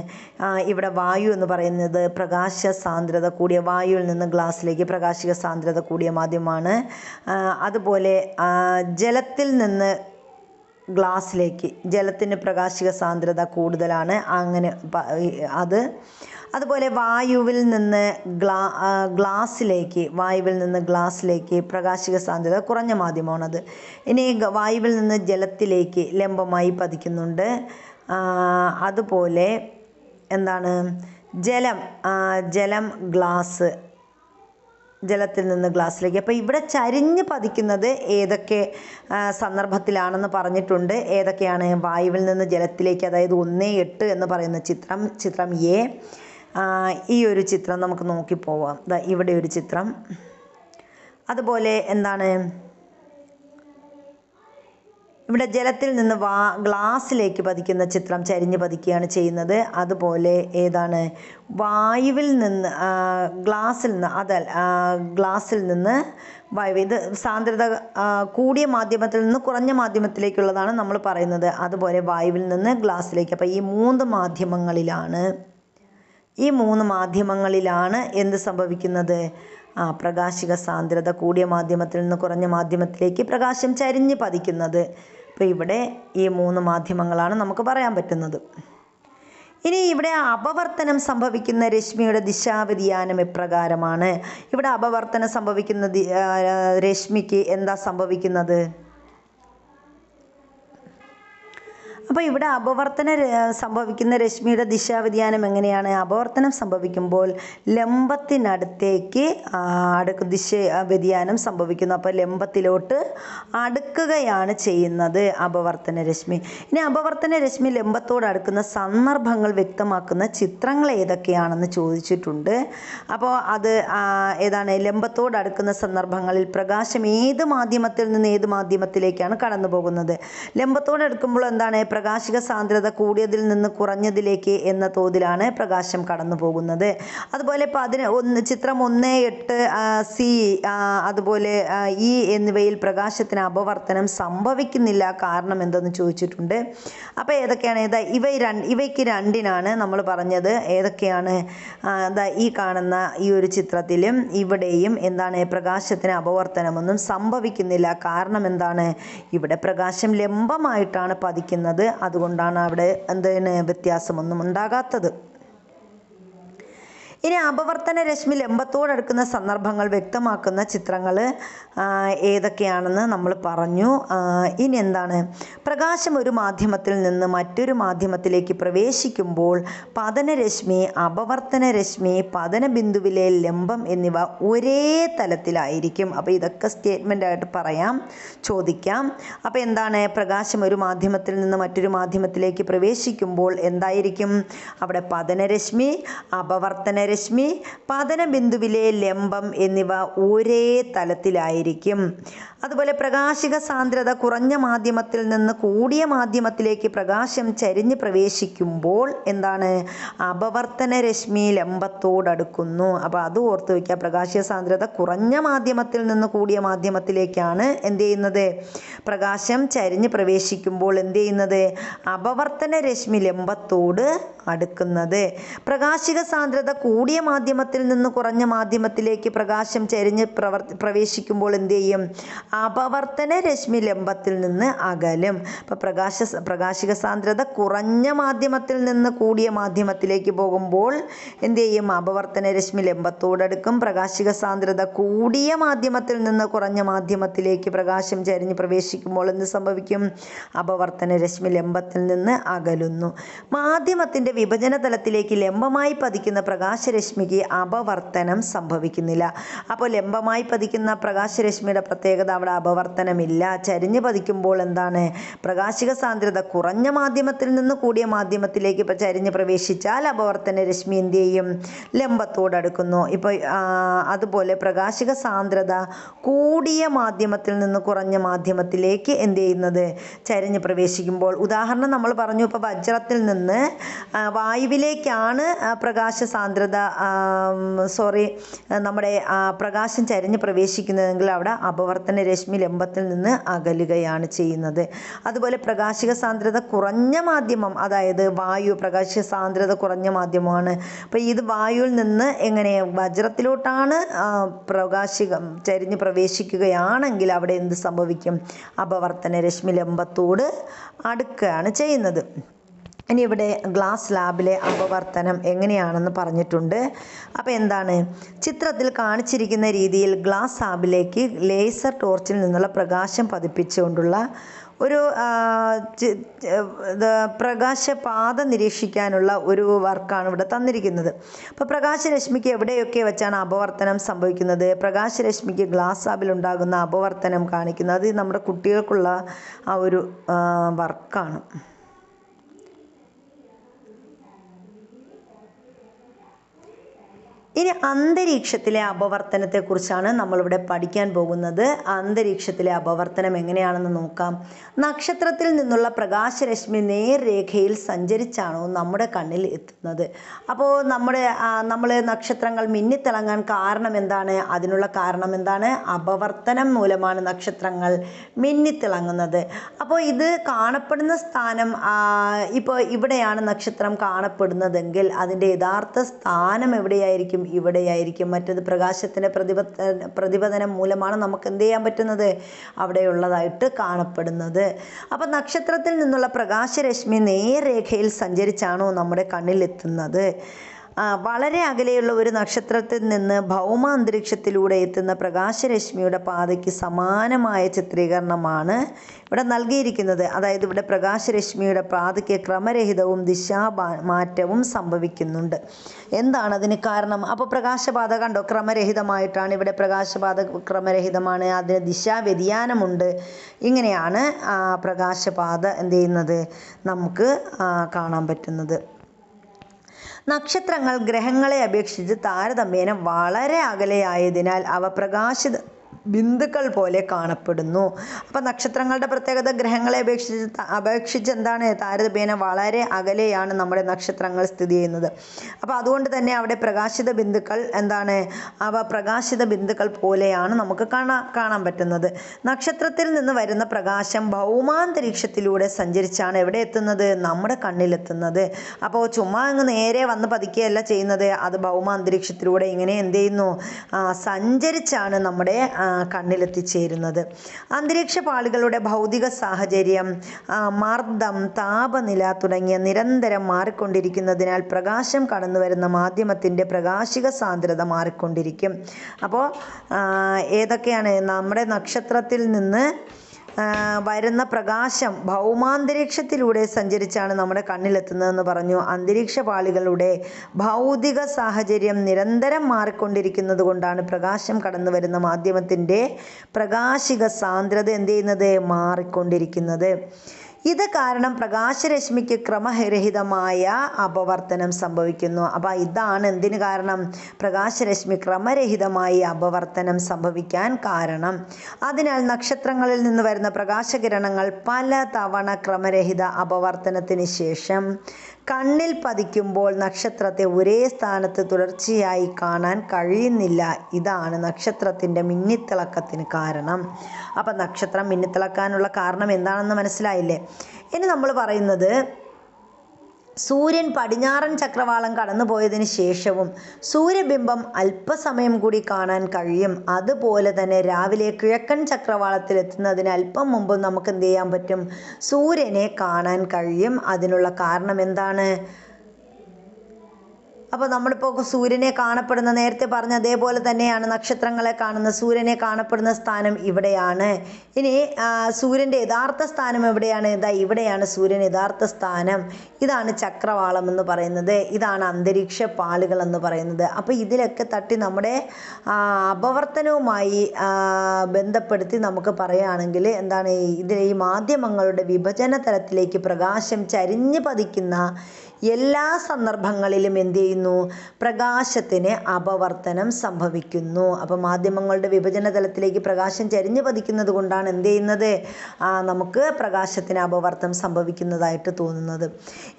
ഇവിടെ വായു എന്ന് പറയുന്നത് പ്രകാശ സാന്ദ്രത കൂടിയ, വായുവിൽ നിന്ന് ഗ്ലാസ്സിലേക്ക് പ്രകാശിക സാന്ദ്രത കൂടിയ മാധ്യമമാണ്. അതുപോലെ ജലത്തിൽ നിന്ന് ഗ്ലാസ്സിലേക്ക്, ജലത്തിന് പ്രകാശിക സാന്ദ്രത കൂടുതലാണ്, അങ്ങനെ അതുപോലെ വായുവിൽ നിന്ന് ഗ്ലാസ്സിലേക്ക് പ്രകാശിക സാന്ദ്രത കുറഞ്ഞ മാധ്യമമാണത്. ഇനി വായുവിൽ നിന്ന് ജലത്തിലേക്ക് ലംബമായി പതിക്കുന്നുണ്ട്. അതുപോലെ എന്താണ്? ജലം ഗ്ലാസ്, ജലത്തിൽ നിന്ന് ഗ്ലാസ്സിലേക്ക്. അപ്പോൾ ഇവിടെ ചരിഞ്ഞ് പതിക്കുന്നത് ഏതൊക്കെ സന്ദർഭത്തിലാണെന്ന് പറഞ്ഞിട്ടുണ്ട്. ഏതൊക്കെയാണ്? വായുവിൽ നിന്ന് ജലത്തിലേക്ക്, അതായത് 1:8 എന്ന് പറയുന്ന ചിത്രം എ. ഈ ഒരു ചിത്രം നമുക്ക് നോക്കിപ്പോവാം. ഇവിടെ ഒരു ചിത്രം. അതുപോലെ എന്താണ്? ഇവിടെ ജലത്തിൽ നിന്ന് ഗ്ലാസ്സിലേക്ക് പതിക്കുന്ന ചിത്രം ചരിഞ്ഞ് പതിക്കുകയാണ് ചെയ്യുന്നത്. അതുപോലെ ഏതാണ്? വായുവിൽ നിന്ന് ഗ്ലാസ്സിൽ നിന്ന് വായു, ഇത് സാന്ദ്രത കൂടിയ മാധ്യമത്തിൽ നിന്ന് കുറഞ്ഞ മാധ്യമത്തിലേക്കുള്ളതാണ് നമ്മൾ പറയുന്നത്. അതുപോലെ വായുവിൽ നിന്ന് ഗ്ലാസ്സിലേക്ക്. അപ്പോൾ ഈ മൂന്ന് മാധ്യമങ്ങളിലാണ് എന്ത് സംഭവിക്കുന്നത്? പ്രകാശിക സാന്ദ്രത കൂടിയ മാധ്യമത്തിൽ നിന്ന് കുറഞ്ഞ മാധ്യമത്തിലേക്ക് പ്രകാശം ചരിഞ്ഞ് പതിക്കുന്നത്. അപ്പോൾ ഇവിടെ ഈ 3 മാധ്യമങ്ങളാണ് നമുക്ക് പറയാൻ പറ്റുന്നത്. ഇനി ഇവിടെ അപവർത്തനം സംഭവിക്കുന്ന രശ്മിയുടെ ദിശാവ്യതിയാനം എപ്രകാരമാണ്? ഇവിടെ അപവർത്തനം സംഭവിക്കുന്ന രശ്മിക്ക് എന്താ സംഭവിക്കുന്നത്? അപ്പോൾ ഇവിടെ അപവർത്തനം സംഭവിക്കുന്ന രശ്മിയുടെ ദിശാവ്യതിയാനം എങ്ങനെയാണ്? അപവർത്തനം സംഭവിക്കുമ്പോൾ ലംബത്തിനടുത്തേക്ക് വ്യതിയാനം സംഭവിക്കുന്നു. അപ്പോൾ ലംബത്തിലോട്ട് അടുക്കുകയാണ് ചെയ്യുന്നത് അപവർത്തന രശ്മി. ഇനി അപവർത്തന രശ്മി ലംബത്തോട് അടുക്കുന്ന സന്ദർഭങ്ങൾ വ്യക്തമാക്കുന്ന ചിത്രങ്ങൾ ഏതൊക്കെയാണെന്ന് ചോദിച്ചിട്ടുണ്ട്. അപ്പോൾ അത് ഏതാണ്? ലംബത്തോട് അടുക്കുന്ന സന്ദർഭങ്ങളിൽ പ്രകാശം ഏത് മാധ്യമത്തിൽ നിന്ന് ഏത് മാധ്യമത്തിലേക്കാണ് കടന്നു പോകുന്നത്? ലംബത്തോട് അടുക്കുമ്പോൾ എന്താണ്? പ്രകാശിക സാന്ദ്രത കൂടിയതിൽ നിന്ന് കുറഞ്ഞതിലേക്ക് എന്ന തോതിലാണ് പ്രകാശം കടന്നു പോകുന്നത്. അതുപോലെ ചിത്രം 1.8 സി അതുപോലെ ഇ എന്നിവയിൽ പ്രകാശത്തിന് അപവർത്തനം സംഭവിക്കുന്നില്ല. കാരണം എന്തെന്ന് ചോദിച്ചിട്ടുണ്ട്. അപ്പോൾ ഏതൊക്കെയാണ്? ഇവയ്ക്ക് രണ്ടിനാണ് നമ്മൾ പറഞ്ഞത്. ഏതൊക്കെയാണ്? ഈ കാണുന്ന ഈ ഒരു ചിത്രത്തിലും ഇവിടെയും എന്താണ്? പ്രകാശത്തിന് അപവർത്തനമൊന്നും സംഭവിക്കുന്നില്ല. കാരണം എന്താണ്? ഇവിടെ പ്രകാശം ലംബമായിട്ടാണ് പതിക്കുന്നത്. അതുകൊണ്ടാണ് അവിടെ വ്യത്യാസമൊന്നും ഉണ്ടാകാത്തത്. ഇനി അപവർത്തന രശ്മി ലംബത്തോടടുക്കുന്ന സന്ദർഭങ്ങൾ വ്യക്തമാക്കുന്ന ചിത്രങ്ങൾ ഏതൊക്കെയാണെന്ന് നമ്മൾ പറഞ്ഞു. ഇനി എന്താണ്? പ്രകാശം ഒരു മാധ്യമത്തിൽ നിന്ന് മറ്റൊരു മാധ്യമത്തിലേക്ക് പ്രവേശിക്കുമ്പോൾ പതനരശ്മി, അപവർത്തന രശ്മി, പതന ബിന്ദുവിലെ ലംബം എന്നിവ ഒരേ തലത്തിലായിരിക്കും. അപ്പോൾ ഇതൊക്കെ സ്റ്റേറ്റ്മെൻ്റ് ആയിട്ട് പറയാം, ചോദിക്കാം. അപ്പോൾ എന്താണ്? പ്രകാശം ഒരു മാധ്യമത്തിൽ നിന്ന് മറ്റൊരു മാധ്യമത്തിലേക്ക് പ്രവേശിക്കുമ്പോൾ എന്തായിരിക്കും? അവിടെ പതനരശ്മി, അപവർത്തന രശ്മി, പതന ബിന്ദുവിലെ ലംബം എന്നിവ ഒരേ തലത്തിലായിരിക്കും. അതുപോലെ പ്രകാശിക സാന്ദ്രത കുറഞ്ഞ മാധ്യമത്തിൽ നിന്ന് കൂടിയ മാധ്യമത്തിലേക്ക് പ്രകാശം ചരിഞ്ഞ് പ്രവേശിക്കുമ്പോൾ എന്താണ്? അപവർത്തന രശ്മി ലംബത്തോടടുക്കുന്നു. അപ്പോൾ അത് ഓർത്ത് വയ്ക്കുക. പ്രകാശിക സാന്ദ്രത കുറഞ്ഞ മാധ്യമത്തിൽ നിന്ന് കൂടിയ മാധ്യമത്തിലേക്കാണ് എന്ത് ചെയ്യുന്നത്? പ്രകാശം ചരിഞ്ഞ് പ്രവേശിക്കുമ്പോൾ എന്ത് ചെയ്യുന്നത്? അപവർത്തന രശ്മി ലംബത്തോട് അടുക്കുന്നത്. പ്രകാശിക സാന്ദ്രത കൂടിയ മാധ്യമത്തിൽ നിന്ന് കുറഞ്ഞ മാധ്യമത്തിലേക്ക് പ്രകാശം ചരിഞ്ഞ് പ്രവേശിക്കുമ്പോൾ എന്ത് ചെയ്യും? അപവർത്തന രശ്മി ലംബത്തിൽ നിന്ന് അകലും. അപ്പോൾ പ്രകാശിക സാന്ദ്രത കുറഞ്ഞ മാധ്യമത്തിൽ നിന്ന് കൂടിയ മാധ്യമത്തിലേക്ക് പോകുമ്പോൾ എന്ത് ചെയ്യും? അപവർത്തന രശ്മി ലംബത്തോടടുക്കും. പ്രകാശിക സാന്ദ്രത കൂടിയ മാധ്യമത്തിൽ നിന്ന് കുറഞ്ഞ മാധ്യമത്തിലേക്ക് പ്രകാശം ചരിഞ്ഞ് പ്രവേശിക്കുമ്പോൾ എന്ത് സംഭവിക്കും? അപവർത്തന രശ്മി ലംബത്തിൽ നിന്ന് അകലുന്നു. മാധ്യമത്തിൻ്റെ വിഭജന തലത്തിലേക്ക് ലംബമായി പതിക്കുന്ന പ്രകാശരശ്മിക്ക് അപവർത്തനം സംഭവിക്കുന്നില്ല. അപ്പോൾ ലംബമായി പതിക്കുന്ന പ്രകാശരശ്മിയുടെ പ്രത്യേകത അവിടെ അപവർത്തനമില്ല. ചരിഞ്ഞ് പതിക്കുമ്പോൾ എന്താണ്? പ്രകാശിക സാന്ദ്രത കുറഞ്ഞ മാധ്യമത്തിൽ നിന്ന് കൂടിയ മാധ്യമത്തിലേക്ക് ചരിഞ്ഞ് പ്രവേശിച്ചാൽ അപവർത്തന രശ്മി എന്ത് ചെയ്യും? ലംബത്തോടടുക്കുന്നു. ഇപ്പോൾ അതുപോലെ പ്രകാശിക സാന്ദ്രത കൂടിയ മാധ്യമത്തിൽ നിന്ന് കുറഞ്ഞ മാധ്യമത്തിലേക്ക് എന്ത് ചെയ്യുന്നത്? ചരിഞ്ഞ് പ്രവേശിക്കുമ്പോൾ. ഉദാഹരണം നമ്മൾ പറഞ്ഞു. ഇപ്പോൾ വജ്രത്തിൽ നിന്ന് വായുവിലേക്കാണ് പ്രകാശ സാന്ദ്രത നമ്മുടെ പ്രകാശം ചരിഞ്ഞ് പ്രവേശിക്കുന്നതെങ്കിൽ അവിടെ അപവർത്തന രശ്മി ലംബത്തിൽ നിന്ന് അകലുകയാണ് ചെയ്യുന്നത്. അതുപോലെ പ്രകാശിക സാന്ദ്രത കുറഞ്ഞ മാധ്യമം, അതായത് വായു പ്രകാശിക സാന്ദ്രത കുറഞ്ഞ മാധ്യമമാണ്. അപ്പോൾ ഇത് വായുവിൽ നിന്ന് എങ്ങനെ വജ്രത്തിലോട്ടാണ് പ്രകാശികം ചരിഞ്ഞ് പ്രവേശിക്കുകയാണെങ്കിൽ അവിടെ എന്ത് സംഭവിക്കും? അപവർത്തന രശ്മി ലംബത്തോട് അടുക്കുകയാണ് ചെയ്യുന്നത്. ഇനി ഇവിടെ ഗ്ലാസ് ലാബിലെ അപവർത്തനം എങ്ങനെയാണെന്ന് പറഞ്ഞിട്ടുണ്ട്. അപ്പോൾ എന്താണ്? ചിത്രത്തിൽ കാണിച്ചിരിക്കുന്ന രീതിയിൽ ഗ്ലാസ് ലാബിലേക്ക് ലേസർ ടോർച്ചിൽ നിന്നുള്ള പ്രകാശം പതിപ്പിച്ചുകൊണ്ടുള്ള ഒരു പ്രകാശപാത നിരീക്ഷിക്കാനുള്ള ഒരു വർക്കാണ് ഇവിടെ തന്നിരിക്കുന്നത്. അപ്പോൾ പ്രകാശരശ്മിക്ക് എവിടെയൊക്കെ വെച്ചാണ് അപവർത്തനം സംഭവിക്കുന്നത്? പ്രകാശരശ്മിക്ക് ഗ്ലാസ് ലാബിൽ ഉണ്ടാകുന്ന അപവർത്തനം കാണിക്കുന്നത് നമ്മുടെ കുട്ടികൾക്കുള്ള ആ ഒരു വർക്കാണ്. ഇനി അന്തരീക്ഷത്തിലെ അപവർത്തനത്തെക്കുറിച്ചാണ് നമ്മളിവിടെ പഠിക്കാൻ പോകുന്നത്. അന്തരീക്ഷത്തിലെ അപവർത്തനം എങ്ങനെയാണെന്ന് നോക്കാം. നക്ഷത്രത്തിൽ നിന്നുള്ള പ്രകാശരശ്മി നേർരേഖയിൽ സഞ്ചരിച്ചാണോ നമ്മുടെ കണ്ണിൽ എത്തുന്നത്? അപ്പോൾ നമ്മൾ നക്ഷത്രങ്ങൾ മിന്നിത്തിളങ്ങാൻ കാരണം എന്താണ്? അതിനുള്ള കാരണം എന്താണ്? അപവർത്തനം മൂലമാണ് നക്ഷത്രങ്ങൾ മിന്നിത്തിളങ്ങുന്നത്. അപ്പോൾ ഇത് കാണപ്പെടുന്ന സ്ഥാനം, ഇപ്പോൾ ഇവിടെയാണ് നക്ഷത്രം കാണപ്പെടുന്നതെങ്കിൽ അതിൻ്റെ യഥാർത്ഥ സ്ഥാനം എവിടെയായിരിക്കും? ഇവിടെയായിരിക്കും. മറ്റത് പ്രകാശത്തിൻ്റെ പ്രതിപതനം മൂലമാണ് നമുക്ക് എന്ത് ചെയ്യാൻ പറ്റുന്നത്, അവിടെയുള്ളതായിട്ട് കാണപ്പെടുന്നത്. അപ്പം നക്ഷത്രത്തിൽ നിന്നുള്ള പ്രകാശരശ്മി നേർരേഖയിൽ സഞ്ചരിച്ചാണോ നമ്മുടെ കണ്ണിലെത്തുന്നത്? വളരെ അകലെയുള്ള ഒരു നക്ഷത്രത്തിൽ നിന്ന് ഭൗമ അന്തരീക്ഷത്തിലൂടെ എത്തുന്ന പ്രകാശരശ്മിയുടെ പാതയ്ക്ക് സമാനമായ ചിത്രീകരണമാണ് ഇവിടെ നൽകിയിരിക്കുന്നത്. അതായത് ഇവിടെ പ്രകാശരശ്മിയുടെ പാതയ്ക്ക് ക്രമരഹിതവും ദിശാമാറ്റവും സംഭവിക്കുന്നുണ്ട്. എന്താണ് അതിന് കാരണം? അപ്പോൾ പ്രകാശപാത കണ്ടോ, ക്രമരഹിതമായിട്ടാണ്. ഇവിടെ പ്രകാശപാത ക്രമരഹിതമാണ്, അതിന് ദിശാവ്യതിയാനമുണ്ട്. ഇങ്ങനെയാണ് പ്രകാശപാത എന്ത് ചെയ്യുന്നത്, നമുക്ക് കാണാൻ പറ്റുന്നത്. നക്ഷത്രങ്ങൾ ഗ്രഹങ്ങളെ അപേക്ഷിച്ച് താരതമ്യേന വളരെ അകലെയായതിനാൽ അവ പ്രകാശിത ബിന്ദുക്കൾ പോലെ കാണപ്പെടുന്നു. അപ്പം നക്ഷത്രങ്ങളുടെ പ്രത്യേകത ഗ്രഹങ്ങളെ അപേക്ഷിച്ച് എന്താണ്, താരതമ്യേന വളരെ അകലെയാണ് നമ്മുടെ നക്ഷത്രങ്ങൾ സ്ഥിതി ചെയ്യുന്നത്. അപ്പോൾ അതുകൊണ്ട് തന്നെ അവിടെ പ്രകാശിത ബിന്ദുക്കൾ എന്താണ്, അവ പ്രകാശിത ബിന്ദുക്കൾ പോലെയാണ് നമുക്ക് കാണാൻ പറ്റുന്നത്. നക്ഷത്രത്തിൽ നിന്ന് വരുന്ന പ്രകാശം ഭൗമാന്തരീക്ഷത്തിലൂടെ സഞ്ചരിച്ചാണ് എവിടെ എത്തുന്നത്, നമ്മുടെ കണ്ണിലെത്തുന്നത്. അപ്പോൾ ചുമ്മാ അങ്ങ് നേരെ വന്ന് പതിക്കുകയല്ല ചെയ്യുന്നത്, അത് ഭൗമാന്തരീക്ഷത്തിലൂടെ ഇങ്ങനെ എന്ത് ചെയ്യുന്നു, സഞ്ചരിച്ചാണ് നമ്മുടെ കണ്ണിലെത്തിച്ചേരുന്നത്. അന്തരീക്ഷ പാളികളുടെ ഭൗതിക സാഹചര്യം, മർദ്ദം, താപനില തുടങ്ങിയ നിരന്തരം മാറിക്കൊണ്ടിരിക്കുന്നതിനാൽ പ്രകാശം കടന്നു വരുന്ന മാധ്യമത്തിൻ്റെ പ്രകാശിക സാന്ദ്രത മാറിക്കൊണ്ടിരിക്കും. അപ്പോൾ ഏതൊക്കെയാണ് നമ്മുടെ നക്ഷത്രത്തിൽ നിന്ന് വരുന്ന പ്രകാശം ഭൗമാന്തരീക്ഷത്തിലൂടെ സഞ്ചരിച്ചാണ് നമ്മുടെ കണ്ണിലെത്തുന്നതെന്ന് പറഞ്ഞു. അന്തരീക്ഷ പാളികളുടെ ഭൗതിക സാഹചര്യം നിരന്തരം മാറിക്കൊണ്ടിരിക്കുന്നത് കൊണ്ടാണ് പ്രകാശം കടന്നു വരുന്ന മാധ്യമത്തിൻ്റെ പ്രകാശിക സാന്ദ്രത എന്ത് ചെയ്യുന്നത്, മാറിക്കൊണ്ടിരിക്കുന്നത്. ഇത് കാരണം പ്രകാശരശ്മിക്ക് ക്രമരഹിതമായ അപവർത്തനം സംഭവിക്കുന്നു. അപ്പോൾ ഇതാണ് എന്തിന് കാരണം, പ്രകാശരശ്മി ക്രമരഹിതമായി അപവർത്തനം സംഭവിക്കാൻ കാരണം. അതിനാൽ നക്ഷത്രങ്ങളിൽ നിന്ന് വരുന്ന പ്രകാശകിരണങ്ങൾ പല തവണ ക്രമരഹിത അപവർത്തനത്തിന് ശേഷം കണ്ണിൽ പതിക്കുമ്പോൾ നക്ഷത്രത്തെ ഒരേ സ്ഥാനത്ത് തുടർച്ചയായി കാണാൻ കഴിയുന്നില്ല. ഇതാണ് നക്ഷത്രത്തിൻ്റെ മിന്നിത്തിളക്കത്തിന് കാരണം. അപ്പം നക്ഷത്രം മിന്നിത്തിളക്കാനുള്ള കാരണം എന്താണെന്ന് മനസ്സിലായില്ലേ? ഇനി നമ്മൾ പറയുന്നത് സൂര്യൻ പടിഞ്ഞാറൻ ചക്രവാളം കടന്നു പോയതിന് ശേഷവും സൂര്യബിംബം അല്പസമയം കൂടി കാണാൻ കഴിയും. അതുപോലെ തന്നെ രാവിലെ കിഴക്കൻ ചക്രവാളത്തിൽ എത്തുന്നതിന് അല്പം മുമ്പ് നമുക്ക് എന്ത് ചെയ്യാൻ പറ്റും, സൂര്യനെ കാണാൻ കഴിയും. അതിനുള്ള കാരണം എന്താണ്? അപ്പോൾ നമ്മളിപ്പോൾ സൂര്യനെ കാണപ്പെടുന്ന, നേരത്തെ പറഞ്ഞ അതേപോലെ തന്നെയാണ് നക്ഷത്രങ്ങളെ കാണുന്ന, സൂര്യനെ കാണപ്പെടുന്ന സ്ഥാനം ഇവിടെയാണ്. ഇനി സൂര്യൻ്റെ യഥാർത്ഥ സ്ഥാനം എവിടെയാണ്? ഇതാ ഇവിടെയാണ് സൂര്യൻ യഥാർത്ഥ സ്ഥാനം. ഇതാണ് ചക്രവാളം എന്ന് പറയുന്നത്, ഇതാണ് അന്തരീക്ഷ പാളികൾ എന്ന് പറയുന്നത്. അപ്പോൾ ഇതിലൊക്കെ തട്ടി നമ്മുടെ അപവർത്തനവുമായി ബന്ധപ്പെടുത്തി നമുക്ക് പറയുകയാണെങ്കിൽ എന്താണ്, ഇതിൽ ഈ മാധ്യമങ്ങളുടെ വിഭജന തലത്തിലേക്ക് പ്രകാശം ചരിഞ്ഞ് പതിക്കുന്ന എല്ലാ സന്ദർഭങ്ങളിലും എന്ത് ചെയ്യുന്നു, പ്രകാശത്തിന് അപവർത്തനം സംഭവിക്കുന്നു. അപ്പോൾ മാധ്യമങ്ങളുടെ വിഭജന തലത്തിലേക്ക് പ്രകാശം ചരിഞ്ഞു പതിക്കുന്നത് കൊണ്ടാണ് എന്ത് ചെയ്യുന്നത്, നമുക്ക് പ്രകാശത്തിന് അപവർത്തനം സംഭവിക്കുന്നതായിട്ട് തോന്നുന്നത്.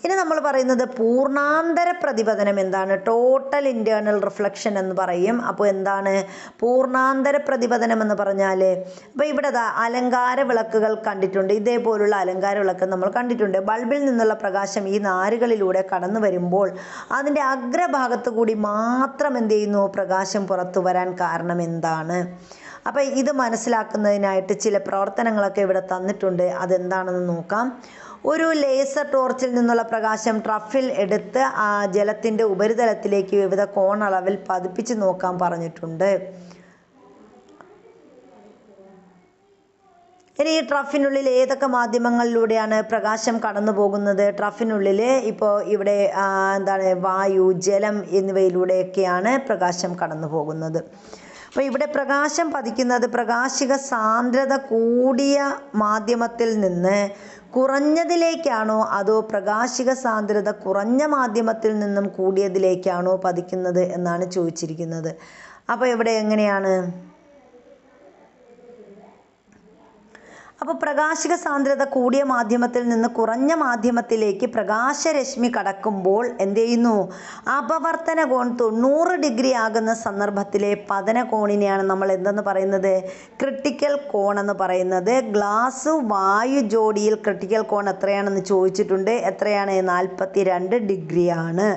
ഇനി നമ്മൾ പറയുന്നത് പൂർണ്ണാന്തര പ്രതിപതനം എന്താണ്, ടോട്ടൽ ഇൻറ്റേർണൽ റിഫ്ലക്ഷൻ എന്ന് പറയും. അപ്പോൾ എന്താണ് പൂർണ്ണാന്തര പ്രതിപതനം എന്ന് പറഞ്ഞാൽ, അപ്പോൾ ഇവിടെ അലങ്കാര വിളക്കുകൾ കണ്ടിട്ടുണ്ട്, ഇതേപോലുള്ള അലങ്കാര വിളക്ക് നമ്മൾ കണ്ടിട്ടുണ്ട്. ബൾബിൽ നിന്നുള്ള പ്രകാശം ഈ നാരുകളിലൂടെ കടന്നു വരുമ്പോൾ അതിൻ്റെ അഗ്രഭാഗത്ത് കൂടി മാത്രം എന്ത് ചെയ്യുന്നു, പ്രകാശം പുറത്തു വരാൻ കാരണം എന്താണ്? അപ്പോൾ ഇത് മനസ്സിലാക്കുന്നതിനായിട്ട് ചില പ്രവർത്തനങ്ങളൊക്കെ ഇവിടെ തന്നിട്ടുണ്ട്. അതെന്താണെന്ന് നോക്കാം. ഒരു ലേസർ ടോർച്ചിൽ നിന്നുള്ള പ്രകാശം ട്രഫിൽ എടുത്ത് ജലത്തിൻ്റെ ഉപരിതലത്തിലേക്ക് വിവിധ കോണളവിൽ പതിപ്പിച്ച് നോക്കാൻ പറഞ്ഞിട്ടുണ്ട്. ഇനി ഈ ട്രഫിനുള്ളിൽ ഏതൊക്കെ മാധ്യമങ്ങളിലൂടെയാണ് പ്രകാശം കടന്നു പോകുന്നത്? ട്രഫിനുള്ളിൽ ഇപ്പോൾ ഇവിടെ എന്താണ്, വായു, ജലം എന്നിവയിലൂടെയൊക്കെയാണ് പ്രകാശം കടന്നു പോകുന്നത്. അപ്പോൾ ഇവിടെ പ്രകാശം പതിക്കുന്നത് പ്രകാശിക സാന്ദ്രത കൂടിയ മാധ്യമത്തിൽ നിന്ന് കുറഞ്ഞതിലേക്കാണോ അതോ പ്രകാശിക സാന്ദ്രത കുറഞ്ഞ മാധ്യമത്തിൽ നിന്നും കൂടിയതിലേക്കാണോ പതിക്കുന്നത് എന്നാണ് ചോദിച്ചിരിക്കുന്നത്. അപ്പോൾ ഇവിടെ എങ്ങനെയാണ്? അപ്പോൾ പ്രകാശിക സാന്ദ്രത കൂടിയ മാധ്യമത്തിൽ നിന്ന് കുറഞ്ഞ മാധ്യമത്തിലേക്ക് പ്രകാശരശ്മി കടക്കുമ്പോൾ എന്ത് ചെയ്യുന്നു, അപവർത്തന കോൺ 90 ഡിഗ്രി ആകുന്ന സന്ദർഭത്തിലെ പതന കോണിനെയാണ് നമ്മൾ എന്തെന്ന് പറയുന്നത്, ക്രിട്ടിക്കൽ കോൺ എന്ന് പറയുന്നത്. ഗ്ലാസ് വായു ജോഡിയിൽ ക്രിട്ടിക്കൽ കോൺ എത്രയാണെന്ന് ചോദിച്ചിട്ടുണ്ട്. എത്രയാണ്? 42 ഡിഗ്രിയാണ്.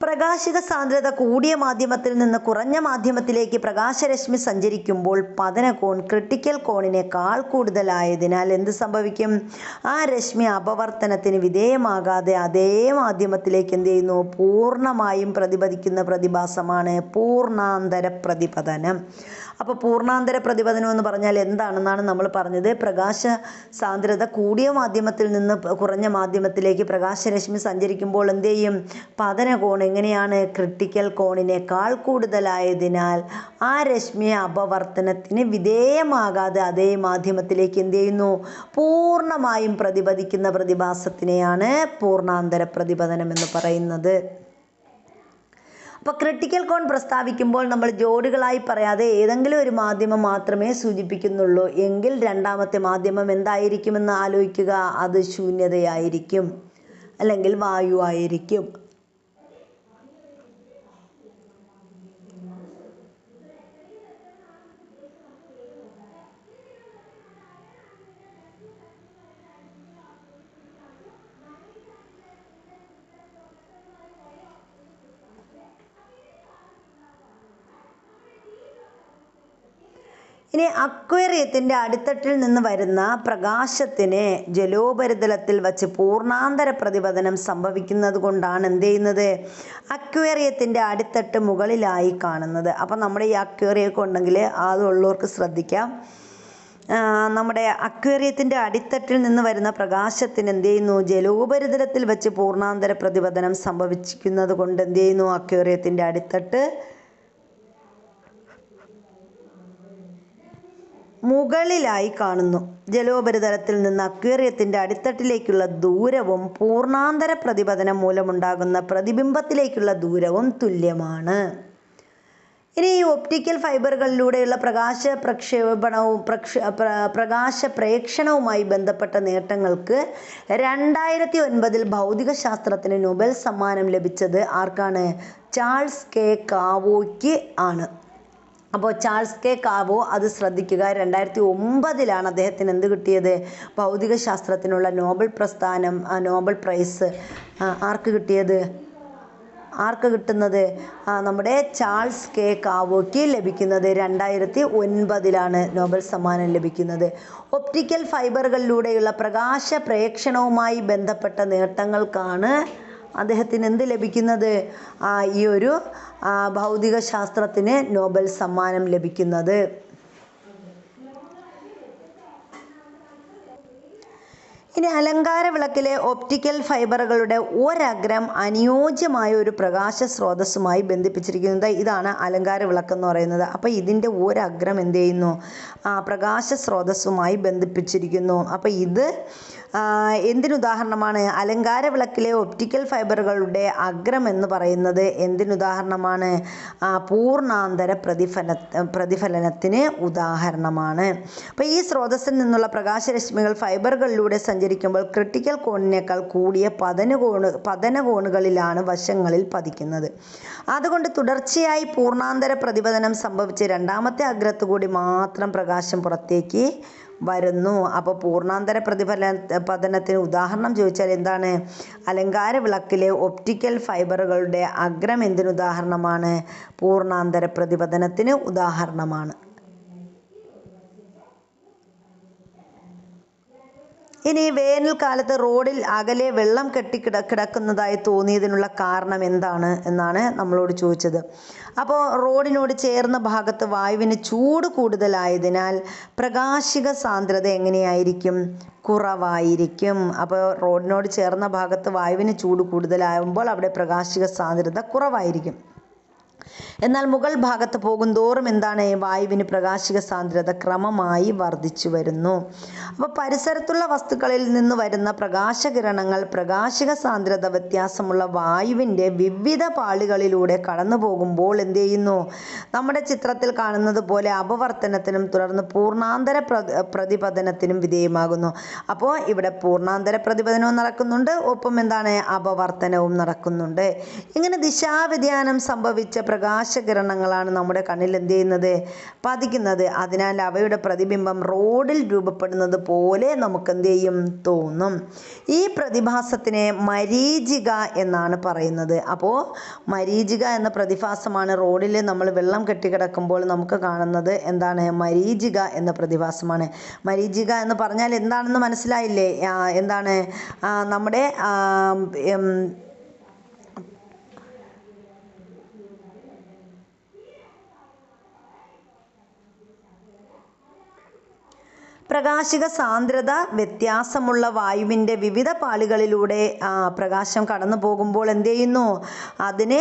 പ്രകാശിക സാന്ദ്രത കൂടിയ മാധ്യമത്തിൽ നിന്ന് കുറഞ്ഞ മാധ്യമത്തിലേക്ക് പ്രകാശരശ്മി സഞ്ചരിക്കുമ്പോൾ പതനകോൺ ക്രിട്ടിക്കൽ കോണിനേക്കാൾ കൂടുതലായതിനാൽ എന്ത് സംഭവിക്കും? ആ രശ്മി അപവർത്തനത്തിന് വിധേയമാകാതെ അതേ മാധ്യമത്തിലേക്ക് എന്ത് ചെയ്യുന്നു? പൂർണ്ണമായും പ്രതിപദിക്കുന്ന പ്രതിഭാസമാണ് പൂർണ്ണാന്തര പ്രതിപതനം. അപ്പോൾ പൂർണ്ണാന്തര പ്രതിപതനം എന്ന് പറഞ്ഞാൽ എന്താണെന്നാണ് നമ്മൾ പറഞ്ഞത്. പ്രകാശ സാന്ദ്രത കൂടിയ മാധ്യമത്തിൽ നിന്ന് കുറഞ്ഞ മാധ്യമത്തിലേക്ക് പ്രകാശരശ്മി സഞ്ചരിക്കുമ്പോൾ എന്ത് ചെയ്യും? പതനകോൺ എങ്ങനെയാണ്? ക്രിട്ടിക്കൽ കോണിനേക്കാൾ കൂടുതലായതിനാൽ ആ രശ്മി അപവർത്തനത്തിന് വിധേയമാകാതെ അതേ മാധ്യമത്തിലേക്ക് എന്ത് ചെയ്യുന്നു? പൂർണ്ണമായും പ്രതിപദിക്കുന്ന പ്രതിഭാസത്തിനെയാണ് പൂർണ്ണാന്തര പ്രതിപതനം എന്ന് പറയുന്നത്. അപ്പോൾ ക്രിട്ടിക്കൽ കോൺ പ്രസ്താവിക്കുമ്പോൾ നമ്മൾ ജോഡികളായി പറയാതെ ഏതെങ്കിലും ഒരു മാധ്യമം മാത്രമേ സൂചിപ്പിക്കുന്നുള്ളൂ എങ്കിൽ രണ്ടാമത്തെ മാധ്യമം എന്തായിരിക്കുമെന്ന് ആലോചിക്കുക. അത് ശൂന്യതയായിരിക്കും, അല്ലെങ്കിൽ വായു ആയിരിക്കും. ഇനി അക്വേറിയത്തിൻ്റെ അടിത്തട്ടിൽ നിന്ന് വരുന്ന പ്രകാശത്തിന് ജലോപരിതലത്തിൽ വച്ച് പൂർണ്ണാന്തര പ്രതിപതനം സംഭവിക്കുന്നത് കൊണ്ടാണ് എന്ത് ചെയ്യുന്നത്? അക്വേറിയത്തിൻ്റെ അടിത്തട്ട് മുകളിലായി കാണുന്നത്. അപ്പം നമ്മുടെ ഈ അക്വേറിയമൊക്കെ ഉണ്ടെങ്കിൽ അതുള്ളവർക്ക് ശ്രദ്ധിക്കാം. നമ്മുടെ അക്വേറിയത്തിൻ്റെ അടിത്തട്ടിൽ നിന്ന് വരുന്ന പ്രകാശത്തിന് എന്ത് ചെയ്യുന്നു? ജലോപരിതലത്തിൽ വെച്ച് പൂർണ്ണാന്തര പ്രതിപതനം സംഭവിക്കുന്നത് കൊണ്ട് എന്ത് ചെയ്യുന്നു? അക്വേറിയത്തിൻ്റെ അടിത്തട്ട് മുകളിലായി കാണുന്നു. ജലോപരിതലത്തിൽ നിന്ന് അക്വേറിയത്തിൻ്റെ അടിത്തട്ടിലേക്കുള്ള ദൂരവും പൂർണ്ണാന്തര പ്രതിപതനം മൂലമുണ്ടാകുന്ന പ്രതിബിംബത്തിലേക്കുള്ള ദൂരവും തുല്യമാണ്. ഇനി ഈ ഒപ്റ്റിക്കൽ ഫൈബറുകളിലൂടെയുള്ള പ്രകാശ പ്രേക്ഷണവുമായി ബന്ധപ്പെട്ട നേട്ടങ്ങൾക്ക് 2009 ഭൗതിക ശാസ്ത്രത്തിന് നൊബേൽ സമ്മാനം ലഭിച്ചത് ആർക്കാണ്? ചാൾസ് കെ കാവോയ്ക്ക് ആണ്. അപ്പോൾ ചാൾസ് കെ കാവോ, അത് ശ്രദ്ധിക്കുക, 2009 അദ്ദേഹത്തിന് എന്ത് കിട്ടിയത്? ഭൗതിക ശാസ്ത്രത്തിനുള്ള നോബൽ പ്രൈസ് ആർക്ക് കിട്ടിയത്? നമ്മുടെ ചാൾസ് കെ കാവോയ്ക്ക് ലഭിക്കുന്നത് 2009 നോബൽ സമ്മാനം ലഭിക്കുന്നത്. ഒപ്റ്റിക്കൽ ഫൈബറുകളിലൂടെയുള്ള പ്രകാശ പ്രേക്ഷണവുമായി ബന്ധപ്പെട്ട നേട്ടങ്ങൾക്കാണ് അദ്ദേഹത്തിന് എന്ത് ലഭിക്കുന്നത്? ഈ ഒരു ഭൗതിക ശാസ്ത്രത്തിന് നോബൽ സമ്മാനം ലഭിക്കുന്നത്. ഇനി അലങ്കാര വിളക്കിലെ ഒപ്റ്റിക്കൽ ഫൈബറുകളുടെ ഒരഗ്രം അനുയോജ്യമായ ഒരു പ്രകാശ സ്രോതസ്സുമായി ബന്ധിപ്പിച്ചിരിക്കുന്നത്. ഇതാണ് അലങ്കാര വിളക്കെന്ന് പറയുന്നത്. അപ്പോൾ ഇതിൻ്റെ ഒരഗ്രം എന്ത് ചെയ്യുന്നു? പ്രകാശ സ്രോതസ്സുമായി ബന്ധിപ്പിച്ചിരിക്കുന്നു. അപ്പോൾ ഇത് എന്തിനുദാഹരണമാണ്? അലങ്കാര വിളക്കിലെ ഒപ്റ്റിക്കൽ ഫൈബറുകളുടെ അഗ്രം എന്ന് പറയുന്നത് എന്തിനുദാഹരണമാണ്? പൂർണ്ണാന്തര പ്രതിഫലനത്തിന് ഉദാഹരണമാണ്. അപ്പോൾ ഈ സ്രോതസ്സിൽ നിന്നുള്ള പ്രകാശരശ്മികൾ ഫൈബറുകളിലൂടെ സഞ്ചരിക്കുമ്പോൾ ക്രിട്ടിക്കൽ കോണിനേക്കാൾ കൂടിയ പതനകോണുകളിലാണ് വശങ്ങളിൽ പതിക്കുന്നത്. അതുകൊണ്ട് തുടർച്ചയായി പൂർണ്ണാന്തര പ്രതിപതനം സംഭവിച്ച് രണ്ടാമത്തെ അഗ്രത്തു കൂടി മാത്രം പ്രകാശം പുറത്തേക്ക് വരുന്നു. അപ്പോൾ പൂർണ്ണാന്തര പതനത്തിന് ഉദാഹരണം ചോദിച്ചാൽ എന്താണ്? അലങ്കാര വിളക്കിലെ ഒപ്റ്റിക്കൽ ഫൈബറുകളുടെ അഗ്രം എന്തിനുദാഹരണമാണ്? പൂർണ്ണാന്തര പ്രതിപതനത്തിന് ഉദാഹരണമാണ്. ഇനി വേനൽക്കാലത്ത് റോഡിൽ അകലെ വെള്ളം കിടക്കുന്നതായി തോന്നിയതിനുള്ള കാരണം എന്താണ് എന്നാണ് നമ്മളോട് ചോദിച്ചത്. അപ്പോൾ റോഡിനോട് ചേർന്ന ഭാഗത്ത് വായുവിന് ചൂട് കൂടുതലായതിനാൽ പ്രകാശിക സാന്ദ്രത എങ്ങനെയായിരിക്കും? കുറവായിരിക്കും. അപ്പോൾ റോഡിനോട് ചേർന്ന ഭാഗത്ത് വായുവിന് ചൂട് കൂടുതലാകുമ്പോൾ അവിടെ പ്രകാശിക സാന്ദ്രത കുറവായിരിക്കും. എന്നാൽ മുകൾ ഭാഗത്ത് പോകുന്തോറും എന്താണ്? വായുവിന് പ്രകാശിക സാന്ദ്രത ക്രമമായി വർദ്ധിച്ചു വരുന്നു. അപ്പോൾ പരിസരത്തുള്ള വസ്തുക്കളിൽ നിന്ന് വരുന്ന പ്രകാശകിരണങ്ങൾ പ്രകാശിക സാന്ദ്രത വ്യത്യാസമുള്ള വായുവിൻ്റെ വിവിധ പാളികളിലൂടെ കടന്നു പോകുമ്പോൾ എന്ത് ചെയ്യുന്നു? നമ്മുടെ ചിത്രത്തിൽ കാണുന്നത് പോലെ അപവർത്തനത്തിനും തുടർന്ന് പൂർണ്ണാന്തര പ്രതിപതനത്തിനും വിധേയമാകുന്നു. അപ്പോൾ ഇവിടെ പൂർണ്ണാന്തര പ്രതിപതനവും നടക്കുന്നുണ്ട്, ഒപ്പം എന്താണ്? അപവർത്തനവും നടക്കുന്നുണ്ട്. ഇങ്ങനെ ദിശാവ്യതിയാനം സംഭവിച്ച പ്രകാശകിരണങ്ങളാണ് നമ്മുടെ കണ്ണിൽ എന്ത് ചെയ്യുന്നത്, പതിക്കുന്നത്. അതിനാൽ അവയുടെ പ്രതിബിംബം റോഡിൽ രൂപപ്പെടുന്നത് പോലെ നമുക്ക് എന്ത് ചെയ്യും, തോന്നും. ഈ പ്രതിഭാസത്തിനെ മരീചിക എന്നാണ് പറയുന്നത്. അപ്പോൾ മരീചിക എന്ന പ്രതിഭാസമാണ് റോഡിൽ നമ്മൾ വെള്ളം കെട്ടിക്കിടക്കുമ്പോൾ നമുക്ക് കാണുന്നത്. എന്താണ്? മരീചിക എന്ന പ്രതിഭാസമാണ്. മരീചിക എന്ന് പറഞ്ഞാൽ എന്താണെന്ന് മനസ്സിലായില്ലേ? എന്താണ്? നമ്മുടെ പ്രകാശിക സാന്ദ്രത വ്യത്യാസമുള്ള വായുവിൻ്റെ വിവിധ പാളികളിലൂടെ പ്രകാശം കടന്നു പോകുമ്പോൾ എന്ത് ചെയ്യുന്നു, അതിനെ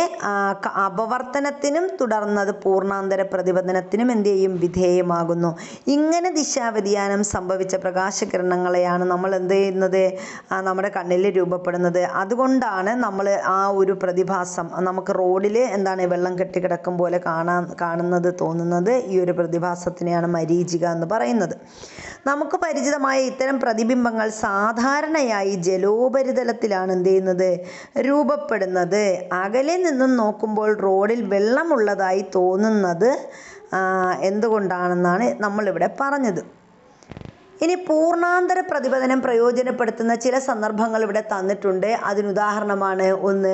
അപവർത്തനത്തിനും തുടർന്നത് പൂർണ്ണാന്തര പ്രതിപതനത്തിനും എന്ത് ചെയ്യും, വിധേയമാകുന്നു. ഇങ്ങനെ ദിശാവ്യതിയാനം സംഭവിച്ച പ്രകാശകിരണങ്ങളെയാണ് നമ്മൾ എന്ത് ചെയ്യുന്നത്, നമ്മുടെ കണ്ണിൽ രൂപപ്പെടുന്നത്. അതുകൊണ്ടാണ് നമ്മൾ ആ ഒരു പ്രതിഭാസം നമുക്ക് റോഡിൽ എന്താണ് വെള്ളം കെട്ടിക്കിടക്കും പോലെ കാണുന്നത്, തോന്നുന്നത്. ഈ ഒരു പ്രതിഭാസത്തിനെയാണ് മരീചിക എന്ന് പറയുന്നത്. നമുക്ക് പരിചിതമായ ഇത്തരം പ്രതിബിംബങ്ങൾ സാധാരണയായി ജലോപരിതലത്തിലാണ് എന്ത് ചെയ്യുന്നത്, രൂപപ്പെടുന്നത്. അകലെ നിന്നും നോക്കുമ്പോൾ റോഡിൽ വെള്ളമുള്ളതായി തോന്നുന്നത് എന്തുകൊണ്ടാണെന്നാണ് നമ്മളിവിടെ പറഞ്ഞത്. ഇനി പൂർണ്ണാന്തര പ്രതിപതനം പ്രയോജനപ്പെടുത്തുന്ന ചില സന്ദർഭങ്ങൾ ഇവിടെ തന്നിട്ടുണ്ട്. അതിനുദാഹരണമാണ് ഒന്ന്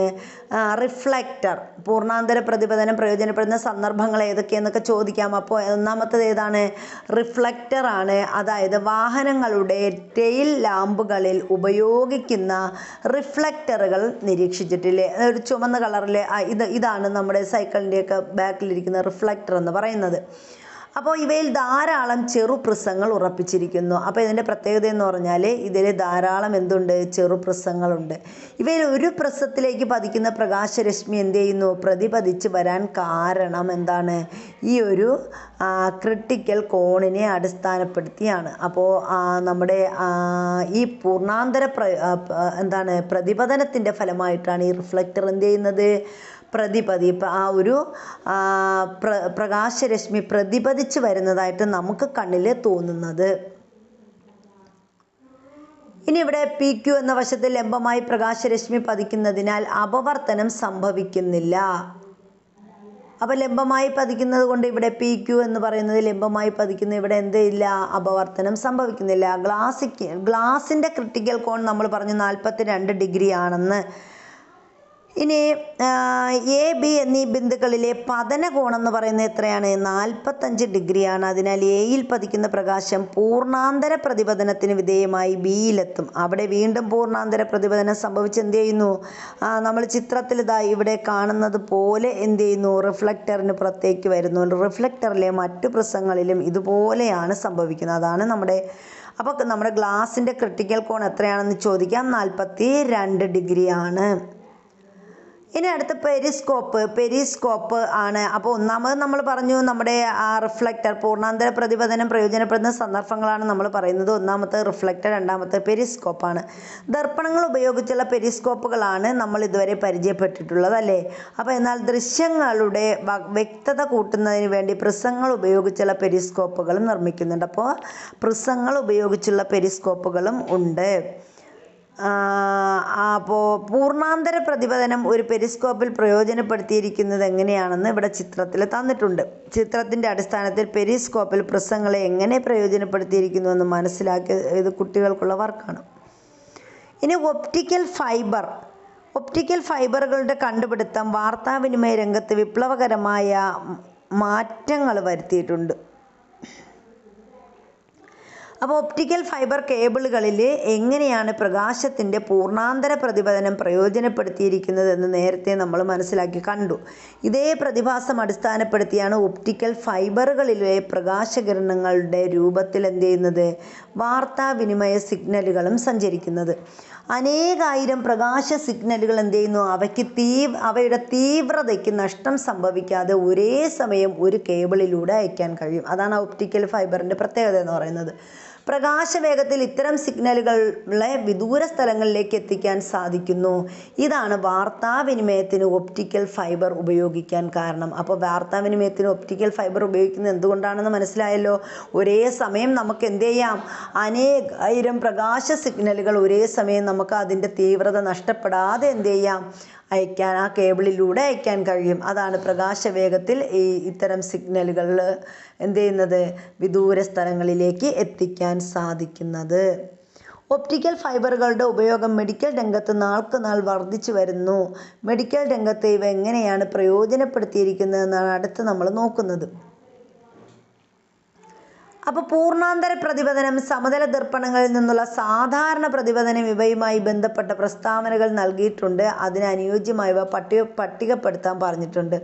റിഫ്ലക്റ്റർ. പൂർണ്ണാന്തര പ്രതിപതനം പ്രയോജനപ്പെടുന്ന സന്ദർഭങ്ങൾ ഏതൊക്കെയെന്നൊക്കെ ചോദിക്കാം. അപ്പോൾ ഒന്നാമത്തേത് ഏതാണ്? റിഫ്ലക്റ്റർ ആണ്. അതായത് വാഹനങ്ങളുടെ ടെയിൽ ലാമ്പുകളിൽ ഉപയോഗിക്കുന്ന റിഫ്ലക്റ്ററുകൾ നിരീക്ഷിച്ചിട്ടില്ലേ? ഒരു ചുമന്ന കളറിലെ ഇതാണ് നമ്മുടെ സൈക്കിളിൻ്റെയൊക്കെ ബാക്കിലിരിക്കുന്ന റിഫ്ലക്റ്റർ എന്ന് പറയുന്നത്. അപ്പോൾ ഇവയിൽ ധാരാളം ചെറുപ്രിസങ്ങൾ ഉറപ്പിച്ചിരിക്കുന്നു. അപ്പോൾ ഇതിൻ്റെ പ്രത്യേകത എന്ന് പറഞ്ഞാൽ ഇതിൽ ധാരാളം എന്തുണ്ട്, ചെറുപ്രിസങ്ങളുണ്ട്. ഇവയിൽ ഒരു പ്രിസത്തിലേക്ക് പതിക്കുന്ന പ്രകാശരശ്മി എന്ത് ചെയ്യുന്നു, പ്രതിപതിച്ച് വരാൻ കാരണം എന്താണ്, ഈ ഒരു ക്രിട്ടിക്കൽ കോണിനെ അടിസ്ഥാനപ്പെടുത്തിയാണ്. അപ്പോൾ നമ്മുടെ ഈ പൂർണ്ണാന്തര പ്രതിപതനത്തിൻ്റെ ഫലമായിട്ടാണ് ഈ റിഫ്ലക്റ്റർ എന്ത് ചെയ്യുന്നത്, ആ ഒരു പ്രകാശരശ്മി പ്രതിപതിച്ച് വരുന്നതായിട്ട് നമുക്ക് കണ്ണിൽ തോന്നുന്നത്. ഇനി ഇവിടെ PQ എന്ന വശത്ത് ലംബമായി പ്രകാശരശ്മി പതിക്കുന്നതിനാൽ അപവർത്തനം സംഭവിക്കുന്നില്ല. അപ്പോൾ ലംബമായി പതിക്കുന്നത് കൊണ്ട് ഇവിടെ PQ എന്ന് പറയുന്നത് ലംബമായി പതിക്കുന്ന ഇവിടെ എന്ത് ഇല്ല, അപവർത്തനം സംഭവിക്കുന്നില്ല. ഗ്ലാസിൻ്റെ ക്രിട്ടിക്കൽ കോൺ നമ്മൾ പറഞ്ഞു 42 ഡിഗ്രി ആണെന്ന്. ഇനി AB എന്നീ ബിന്ദുക്കളിലെ പതന കോണെന്ന് പറയുന്നത് എത്രയാണ്, 45 ഡിഗ്രിയാണ്. അതിനാൽ എയിൽ പതിക്കുന്ന പ്രകാശം പൂർണ്ണാന്തര പ്രതിപതനത്തിന് വിധേയമായി ബിയിലെത്തും. അവിടെ വീണ്ടും പൂർണ്ണാന്തര പ്രതിപതനം സംഭവിച്ച് എന്ത് ചെയ്യുന്നു, നമ്മൾ ചിത്രത്തിൽ ഇവിടെ കാണുന്നത് പോലെ എന്ത് ചെയ്യുന്നു, റിഫ്ലക്റ്ററിന് പുറത്തേക്ക് വരുന്നു. റിഫ്ലക്റ്ററിലെ മറ്റു പ്രിസങ്ങളിലും ഇതുപോലെയാണ് സംഭവിക്കുന്നത്. അതാണ് അപ്പോൾ നമ്മുടെ ഗ്ലാസിൻ്റെ ക്രിട്ടിക്കൽ കോൺ എത്രയാണെന്ന് ചോദിക്കാം, 42 ഡിഗ്രിയാണ്. ഇനി അടുത്ത പെരിസ്കോപ്പ് ആണ്. അപ്പോൾ ഒന്നാമത് നമ്മൾ പറഞ്ഞു നമ്മുടെ റിഫ്ലക്റ്റർ പൂർണ്ണാന്തര പ്രതിപതനം പ്രയോജനപ്പെടുന്ന സന്ദർഭങ്ങളാണ് നമ്മൾ പറയുന്നത്. ഒന്നാമത്തെ റിഫ്ലക്റ്റർ, രണ്ടാമത്തെ പെരിസ്കോപ്പാണ്. ദർപ്പണങ്ങൾ ഉപയോഗിച്ചുള്ള പെരിസ്കോപ്പുകളാണ് നമ്മൾ ഇതുവരെ പരിചയപ്പെട്ടിട്ടുള്ളത് അല്ലേ. അപ്പോൾ എന്നാൽ ദൃശ്യങ്ങളുടെ വ്യക്തത കൂട്ടുന്നതിന് വേണ്ടി പ്രിസങ്ങൾ ഉപയോഗിച്ചുള്ള പെരിസ്കോപ്പുകളും നിർമ്മിക്കുന്നുണ്ട്. അപ്പോൾ പ്രിസങ്ങൾ ഉപയോഗിച്ചുള്ള പെരിസ്കോപ്പുകളും ഉണ്ട്. അപ്പോൾ പൂർണ്ണാന്തര പ്രതിപതനം ഒരു പെരിസ്കോപ്പിൽ പ്രയോജനപ്പെടുത്തിയിരിക്കുന്നത് എങ്ങനെയാണെന്ന് ഇവിടെ ചിത്രത്തിൽ തന്നിട്ടുണ്ട്. ചിത്രത്തിൻ്റെ അടിസ്ഥാനത്തിൽ പെരിസ്കോപ്പിൽ പ്രിസങ്ങളെ എങ്ങനെ പ്രയോജനപ്പെടുത്തിയിരിക്കുന്നു എന്ന് മനസ്സിലാക്കി ഇത് കുട്ടികൾക്കുള്ള വർക്കാണ്. ഇനി ഒപ്റ്റിക്കൽ ഫൈബറുകളുടെ കണ്ടുപിടുത്തം വാർത്താവിനിമയ രംഗത്ത് വിപ്ലവകരമായ മാറ്റങ്ങൾ വരുത്തിയിട്ടുണ്ട്. അപ്പോൾ ഒപ്റ്റിക്കൽ ഫൈബർ കേബിളുകളിൽ എങ്ങനെയാണ് പ്രകാശത്തിൻ്റെ പൂർണ്ണാന്തര പ്രതിപതനം പ്രയോജനപ്പെടുത്തിയിരിക്കുന്നതെന്ന് നേരത്തെ നമ്മൾ മനസ്സിലാക്കി കണ്ടു. ഇതേ പ്രതിഭാസം അടിസ്ഥാനപ്പെടുത്തിയാണ് ഒപ്റ്റിക്കൽ ഫൈബറുകളിലെ പ്രകാശകിരണങ്ങളുടെ രൂപത്തിൽ എന്ത് ചെയ്യുന്നത്, വാർത്താവിനിമയ സിഗ്നലുകളും സഞ്ചരിക്കുന്നത്. അനേകായിരം പ്രകാശ സിഗ്നലുകൾ എന്ത് ചെയ്യുന്നു, അവയുടെ തീവ്രതയ്ക്ക് നഷ്ടം സംഭവിക്കാതെ ഒരേ സമയം ഒരു കേബിളിലൂടെ അയക്കാൻ കഴിയും. അതാണ് ഒപ്റ്റിക്കൽ ഫൈബറിൻ്റെ പ്രത്യേകത എന്ന് പറയുന്നത്. പ്രകാശവേഗത്തിൽ ഇത്തരം സിഗ്നലുകളെ വിദൂര സ്ഥലങ്ങളിലേക്ക് എത്തിക്കാൻ സാധിക്കുന്നു. ഇതാണ് വാർത്താവിനിമയത്തിന് ഒപ്റ്റിക്കൽ ഫൈബർ ഉപയോഗിക്കാൻ കാരണം. അപ്പോൾ വാർത്താവിനിമയത്തിന് ഒപ്റ്റിക്കൽ ഫൈബർ ഉപയോഗിക്കുന്നത് എന്തുകൊണ്ടാണെന്ന് മനസ്സിലായല്ലോ. ഒരേ സമയം നമുക്ക് എന്ത് ചെയ്യാം, അനേകായിരം പ്രകാശ സിഗ്നലുകൾ ഒരേ സമയം നമുക്ക് അതിൻ്റെ തീവ്രത നഷ്ടപ്പെടാതെ എന്ത് ചെയ്യാം, അയക്കാൻ, ആ കേബിളിലൂടെ അയക്കാൻ കഴിയും. അതാണ് പ്രകാശവേഗത്തിൽ ഇത്തരം സിഗ്നലുകൾ എന്ത് ചെയ്യുന്നത്, വിദൂര സ്ഥലങ്ങളിലേക്ക് എത്തിക്കാൻ സാധിക്കുന്നത്. ഒപ്റ്റിക്കൽ ഫൈബറുകളുടെ ഉപയോഗം മെഡിക്കൽ രംഗത്ത് നാൾക്ക് നാൾ വർദ്ധിച്ചു വരുന്നു. മെഡിക്കൽ രംഗത്ത് ഇവ എങ്ങനെയാണ് പ്രയോജനപ്പെടുത്തിയിരിക്കുന്നതെന്നാണ് അടുത്ത് നമ്മൾ നോക്കുന്നത്. അപ്പോൾ പൂർണ്ണാന്തര പ്രതിപതനം, സമതല ദർപ്പണങ്ങളിൽ നിന്നുള്ള സാധാരണ പ്രതിപതനം ഇവയുമായി ബന്ധപ്പെട്ട പ്രസ്താവനകൾ നൽകിയിട്ടുണ്ട്. അതിന് അനുയോജ്യമായവ പട്ടികപ്പെടുത്താൻ പറഞ്ഞിട്ടുണ്ട്.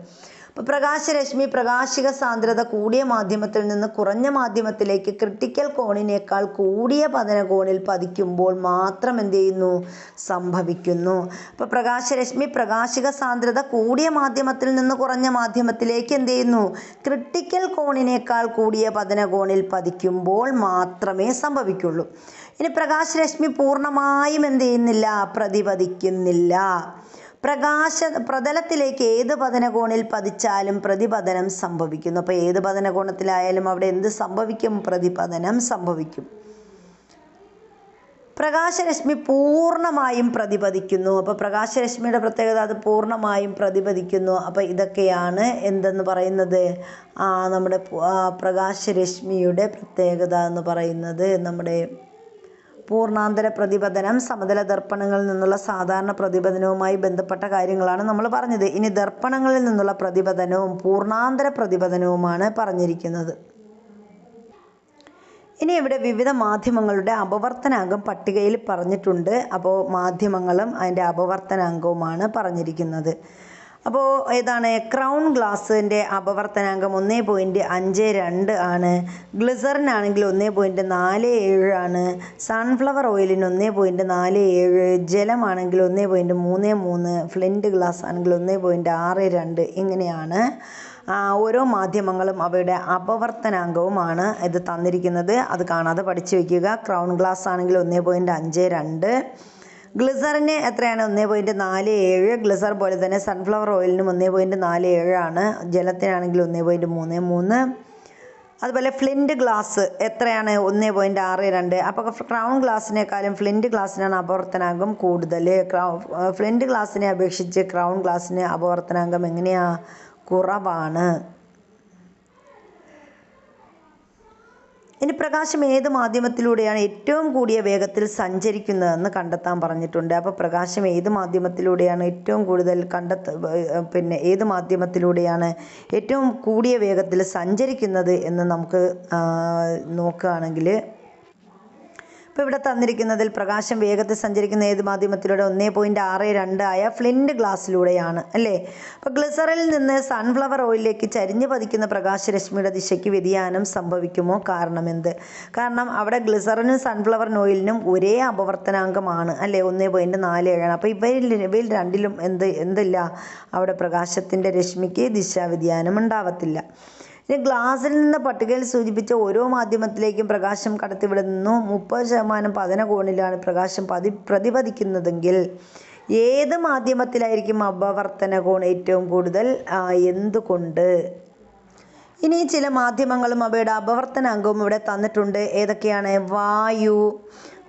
അപ്പോൾ പ്രകാശരശ്മി പ്രകാശിക സാന്ദ്രത കൂടിയ മാധ്യമത്തിൽ നിന്ന് കുറഞ്ഞ മാധ്യമത്തിലേക്ക് ക്രിട്ടിക്കൽ കോണിനേക്കാൾ കൂടിയ പതന കോണിൽ പതിക്കുമ്പോൾ മാത്രം എന്ത് ചെയ്യുന്നു, സംഭവിക്കുന്നു. അപ്പോൾ പ്രകാശരശ്മി പ്രകാശിക സാന്ദ്രത കൂടിയ മാധ്യമത്തിൽ നിന്ന് കുറഞ്ഞ മാധ്യമത്തിലേക്ക് എന്ത് ചെയ്യുന്നു, ക്രിട്ടിക്കൽ കോണിനേക്കാൾ കൂടിയ പതന കോണിൽ പതിക്കുമ്പോൾ മാത്രമേ സംഭവിക്കുള്ളൂ. ഇനി പ്രകാശരശ്മി പൂർണ്ണമായും എന്ത് ചെയ്യുന്നില്ല, പ്രതിപതിക്കുന്നില്ല. പ്രതലത്തിലേക്ക് ഏത് പതനകോണിൽ പതിച്ചാലും പ്രതിപതനം സംഭവിക്കുന്നു. അപ്പോൾ ഏത് പതനകോണത്തിലായാലും അവിടെ എന്ത് സംഭവിക്കും, പ്രതിപതനം സംഭവിക്കും. പ്രകാശരശ്മി പൂർണ്ണമായും പ്രതിപതിക്കുന്നു. അപ്പോൾ പ്രകാശരശ്മിയുടെ പ്രത്യേകത അത് പൂർണ്ണമായും പ്രതിപതിക്കുന്നു. അപ്പോൾ ഇതൊക്കെയാണ് എന്തെന്ന് പറയുന്നത്, നമ്മുടെ പ്രകാശരശ്മിയുടെ പ്രത്യേകത എന്ന് പറയുന്നത്. നമ്മുടെ പൂർണ്ണാന്തര പ്രതിപതനം സമതല ദർപ്പണങ്ങളിൽ നിന്നുള്ള സാധാരണ പ്രതിപതനവുമായി ബന്ധപ്പെട്ട കാര്യങ്ങളാണ് നമ്മൾ പറഞ്ഞത്. ഇനി ദർപ്പണങ്ങളിൽ നിന്നുള്ള പ്രതിപതനവും പൂർണ്ണാന്തര പ്രതിപതനവുമാണ് പറഞ്ഞിരിക്കുന്നത്. ഇനി ഇവിടെ വിവിധ മാധ്യമങ്ങളുടെ അപവർത്തനാങ്കം പട്ടികയിൽ പറഞ്ഞിട്ടുണ്ട്. അപ്പോൾ മാധ്യമങ്ങളും അതിൻ്റെ അപവർത്തനാങ്കവുമാണ് പറഞ്ഞിരിക്കുന്നത്. അപ്പോൾ ഏതാണ്, ക്രൗൺ ഗ്ലാസിൻ്റെ അപവർത്തനാങ്കം 1.52 ആണ്. ഗ്ലിസറിനാണെങ്കിൽ 1.47 ആണ്. സൺഫ്ലവർ ഓയിലിന് 1.47, ജലമാണെങ്കിൽ 1.33, ഫ്ലിൻറ്റ് ഗ്ലാസ് ആണെങ്കിൽ 1.62. ഇങ്ങനെയാണ് ഓരോ മാധ്യമങ്ങളും അവയുടെ അപവർത്തനാങ്കവുമാണ് ഇത് തന്നിരിക്കുന്നത്. അത് കാണാതെ പഠിച്ചു വയ്ക്കുക. ക്രൗൺ ഗ്ലാസ് ആണെങ്കിൽ 1.52, ഗ്ലിസറിന് എത്രയാണ്, 1.47. ഗ്ലിസർ പോലെ തന്നെ സൺഫ്ലവർ ഓയിലിനും 1.47 ആണ്. ജലത്തിനാണെങ്കിൽ 1.33. അതുപോലെ ഫ്ലിൻറ്റ് ഗ്ലാസ് എത്രയാണ്, 1.62. അപ്പോൾ ക്രൗൺ ഗ്ലാസിനേക്കാളും ഫ്ലിൻറ്റ് ഗ്ലാസ്സിനാണ് അപവർത്തനാങ്കം കൂടുതൽ. ഫ്ലിൻറ്റ് ഗ്ലാസിനെ അപേക്ഷിച്ച് ക്രൗൺ ഗ്ലാസ്സിന് അപവർത്തനാങ്കം എങ്ങനെയാണ്, കുറവാണ്. ഇനി പ്രകാശം ഏത് മാധ്യമത്തിലൂടെയാണ് ഏറ്റവും കൂടിയ വേഗത്തിൽ സഞ്ചരിക്കുന്നതെന്ന് കണ്ടെത്താൻ പറഞ്ഞിട്ടുണ്ട്. അപ്പോൾ പ്രകാശം ഏത് മാധ്യമത്തിലൂടെയാണ് ഏറ്റവും കൂടുതൽ ഏത് മാധ്യമത്തിലൂടെയാണ് ഏറ്റവും കൂടിയ വേഗത്തിൽ സഞ്ചരിക്കുന്നത് എന്ന് നമുക്ക് നോക്കുകയാണെങ്കിൽ, ഇപ്പോൾ ഇവിടെ തന്നിരിക്കുന്നതിൽ പ്രകാശം വേഗത്തിൽ സഞ്ചരിക്കുന്ന ഏത് മാധ്യമത്തിലൂടെ 1.62 ആയ ഫ്ലിൻറ്റ് ഗ്ലാസ്സിലൂടെയാണ് അല്ലേ. അപ്പോൾ ഗ്ലിസറിൽ നിന്ന് സൺഫ്ലവർ ഓയിലിലേക്ക് ചരിഞ്ഞു പതിക്കുന്ന പ്രകാശരശ്മിയുടെ ദിശയ്ക്ക് വ്യതിയാനം സംഭവിക്കുമോ, കാരണമെന്ത്? കാരണം അവിടെ ഗ്ലിസറിനും സൺഫ്ലവർ ഓയിലിനും ഒരേ അപവർത്തനാങ്കമാണ് അല്ലേ, 1.47 ആണ്. അപ്പോൾ ഇവയിൽ രണ്ടിലും എന്തില്ല, അവിടെ പ്രകാശത്തിൻ്റെ രശ്മിക്ക് ദിശാവ്യതിയാനം ഉണ്ടാവത്തില്ല. ഇനി ഗ്ലാസ്സിൽ നിന്ന് പട്ടികയിൽ സൂചിപ്പിച്ച ഓരോ മാധ്യമത്തിലേക്കും പ്രകാശം കടത്തിവിടുന്നു 30% പതന കോണിലാണ് പ്രകാശം പ്രതിപതിക്കുന്നതെങ്കിൽ ഏത് മാധ്യമത്തിലായിരിക്കും അപവർത്തന കോൺ ഏറ്റവും കൂടുതൽ, എന്തുകൊണ്ട്? ഇനി ചില മാധ്യമങ്ങളും അവയുടെ അപവർത്തനാങ്കവും ഇവിടെ തന്നിട്ടുണ്ട്. ഏതൊക്കെയാണ്?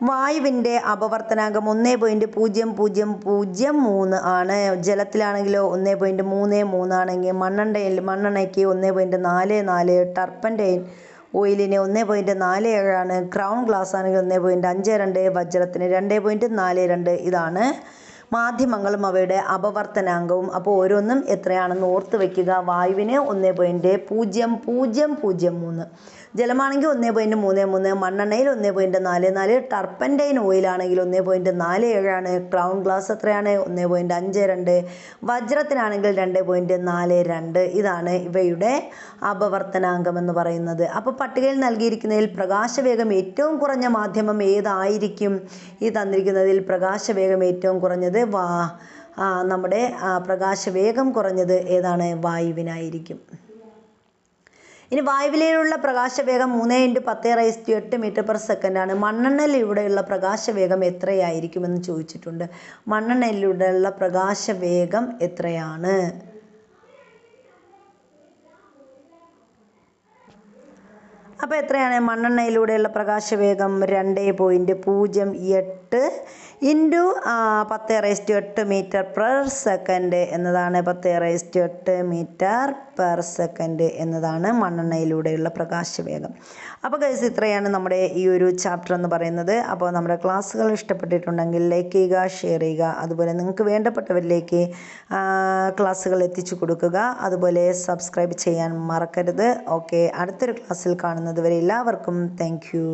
വായുവിൻ്റെ അപവർത്തനാങ്കം 1.0003 ആണ്. ജലത്തിലാണെങ്കിലോ 1.33 ആണെങ്കിൽ, മണ്ണെണ്ണയ്ക്ക് 1.44, ടർപ്പൻറ്റൈൻ ഓയിലിന് 1.47 ആണ്. ക്രൗൺ ഗ്ലാസ് ആണെങ്കിൽ 1.52, വജ്രത്തിന് 2.42. ഇതാണ് മാധ്യമങ്ങളും അവയുടെ അപവർത്തനാങ്കവും. അപ്പോൾ ഓരോന്നും എത്രയാണെന്ന് ഓർത്ത് വയ്ക്കുക. വായുവിന് 1.0003, ജലമാണെങ്കിൽ 1.33, മണ്ണെണ്ണയിൽ 1.44, ടർപ്പൻറ്റൈൻ ഓയിലാണെങ്കിൽ 1.47 ആണ്. ക്രൗൺ ഗ്ലാസ് എത്രയാണ്? 1.52, വജ്രത്തിനാണെങ്കിൽ 2.42. ഇതാണ് ഇവയുടെ അപവർത്തനാങ്കം എന്ന് പറയുന്നത്. അപ്പോൾ പട്ടികയിൽ നൽകിയിരിക്കുന്നതിൽ പ്രകാശവേഗം ഏറ്റവും കുറഞ്ഞ മാധ്യമം ഏതായിരിക്കും? ഈ തന്നിരിക്കുന്നതിൽ പ്രകാശവേഗം ഏറ്റവും കുറഞ്ഞത് നമ്മുടെ പ്രകാശവേഗം കുറഞ്ഞത് ഏതാണ്? വായുവിനായിരിക്കും. ഇനി വായുവിലുള്ള പ്രകാശവേഗം 3x10⁸ മീറ്റർ/സെക്കൻഡ് ആണ്. മണ്ണെണ്ണയിലൂടെയുള്ള പ്രകാശവേഗം എത്രയായിരിക്കുമെന്ന് ചോദിച്ചിട്ടുണ്ട്. മണ്ണെണ്ണയിലൂടെയുള്ള പ്രകാശവേഗം എത്രയാണ്? അപ്പോൾ അപ്പോൾ എത്രയാണ് മണ്ണെണ്ണയിലൂടെയുള്ള പ്രകാശവേഗം? 2.08 ഇൻറ്റു 10⁸8 മീറ്റർ പെർ സെക്കൻഡ് എന്നതാണ്. 10⁸8 മീറ്റർ പെർ സെക്കൻഡ് എന്നതാണ് മണ്ണെണ്ണയിലൂടെയുള്ള പ്രകാശവേഗം. അപ്പോൾ ഗൈസ് ഇത്രയാണ് നമ്മുടെ ഈ ഒരു ചാപ്റ്റർ എന്ന് പറയുന്നത്. അപ്പോൾ നമ്മുടെ ക്ലാസ്സുകൾ ഇഷ്ടപ്പെട്ടിട്ടുണ്ടെങ്കിൽ ലൈക്ക് ചെയ്യുക, ഷെയർ ചെയ്യുക, അതുപോലെ നിങ്ങൾക്ക് വേണ്ടപ്പെട്ടവരിലേക്ക് ക്ലാസ്സുകൾ എത്തിച്ചു കൊടുക്കുക. അതുപോലെ സബ്സ്ക്രൈബ് ചെയ്യാൻ മറക്കരുത്. ഓക്കെ, അടുത്തൊരു ക്ലാസ്സിൽ കാണുന്നത് വരെ എല്ലാവർക്കും താങ്ക് യു.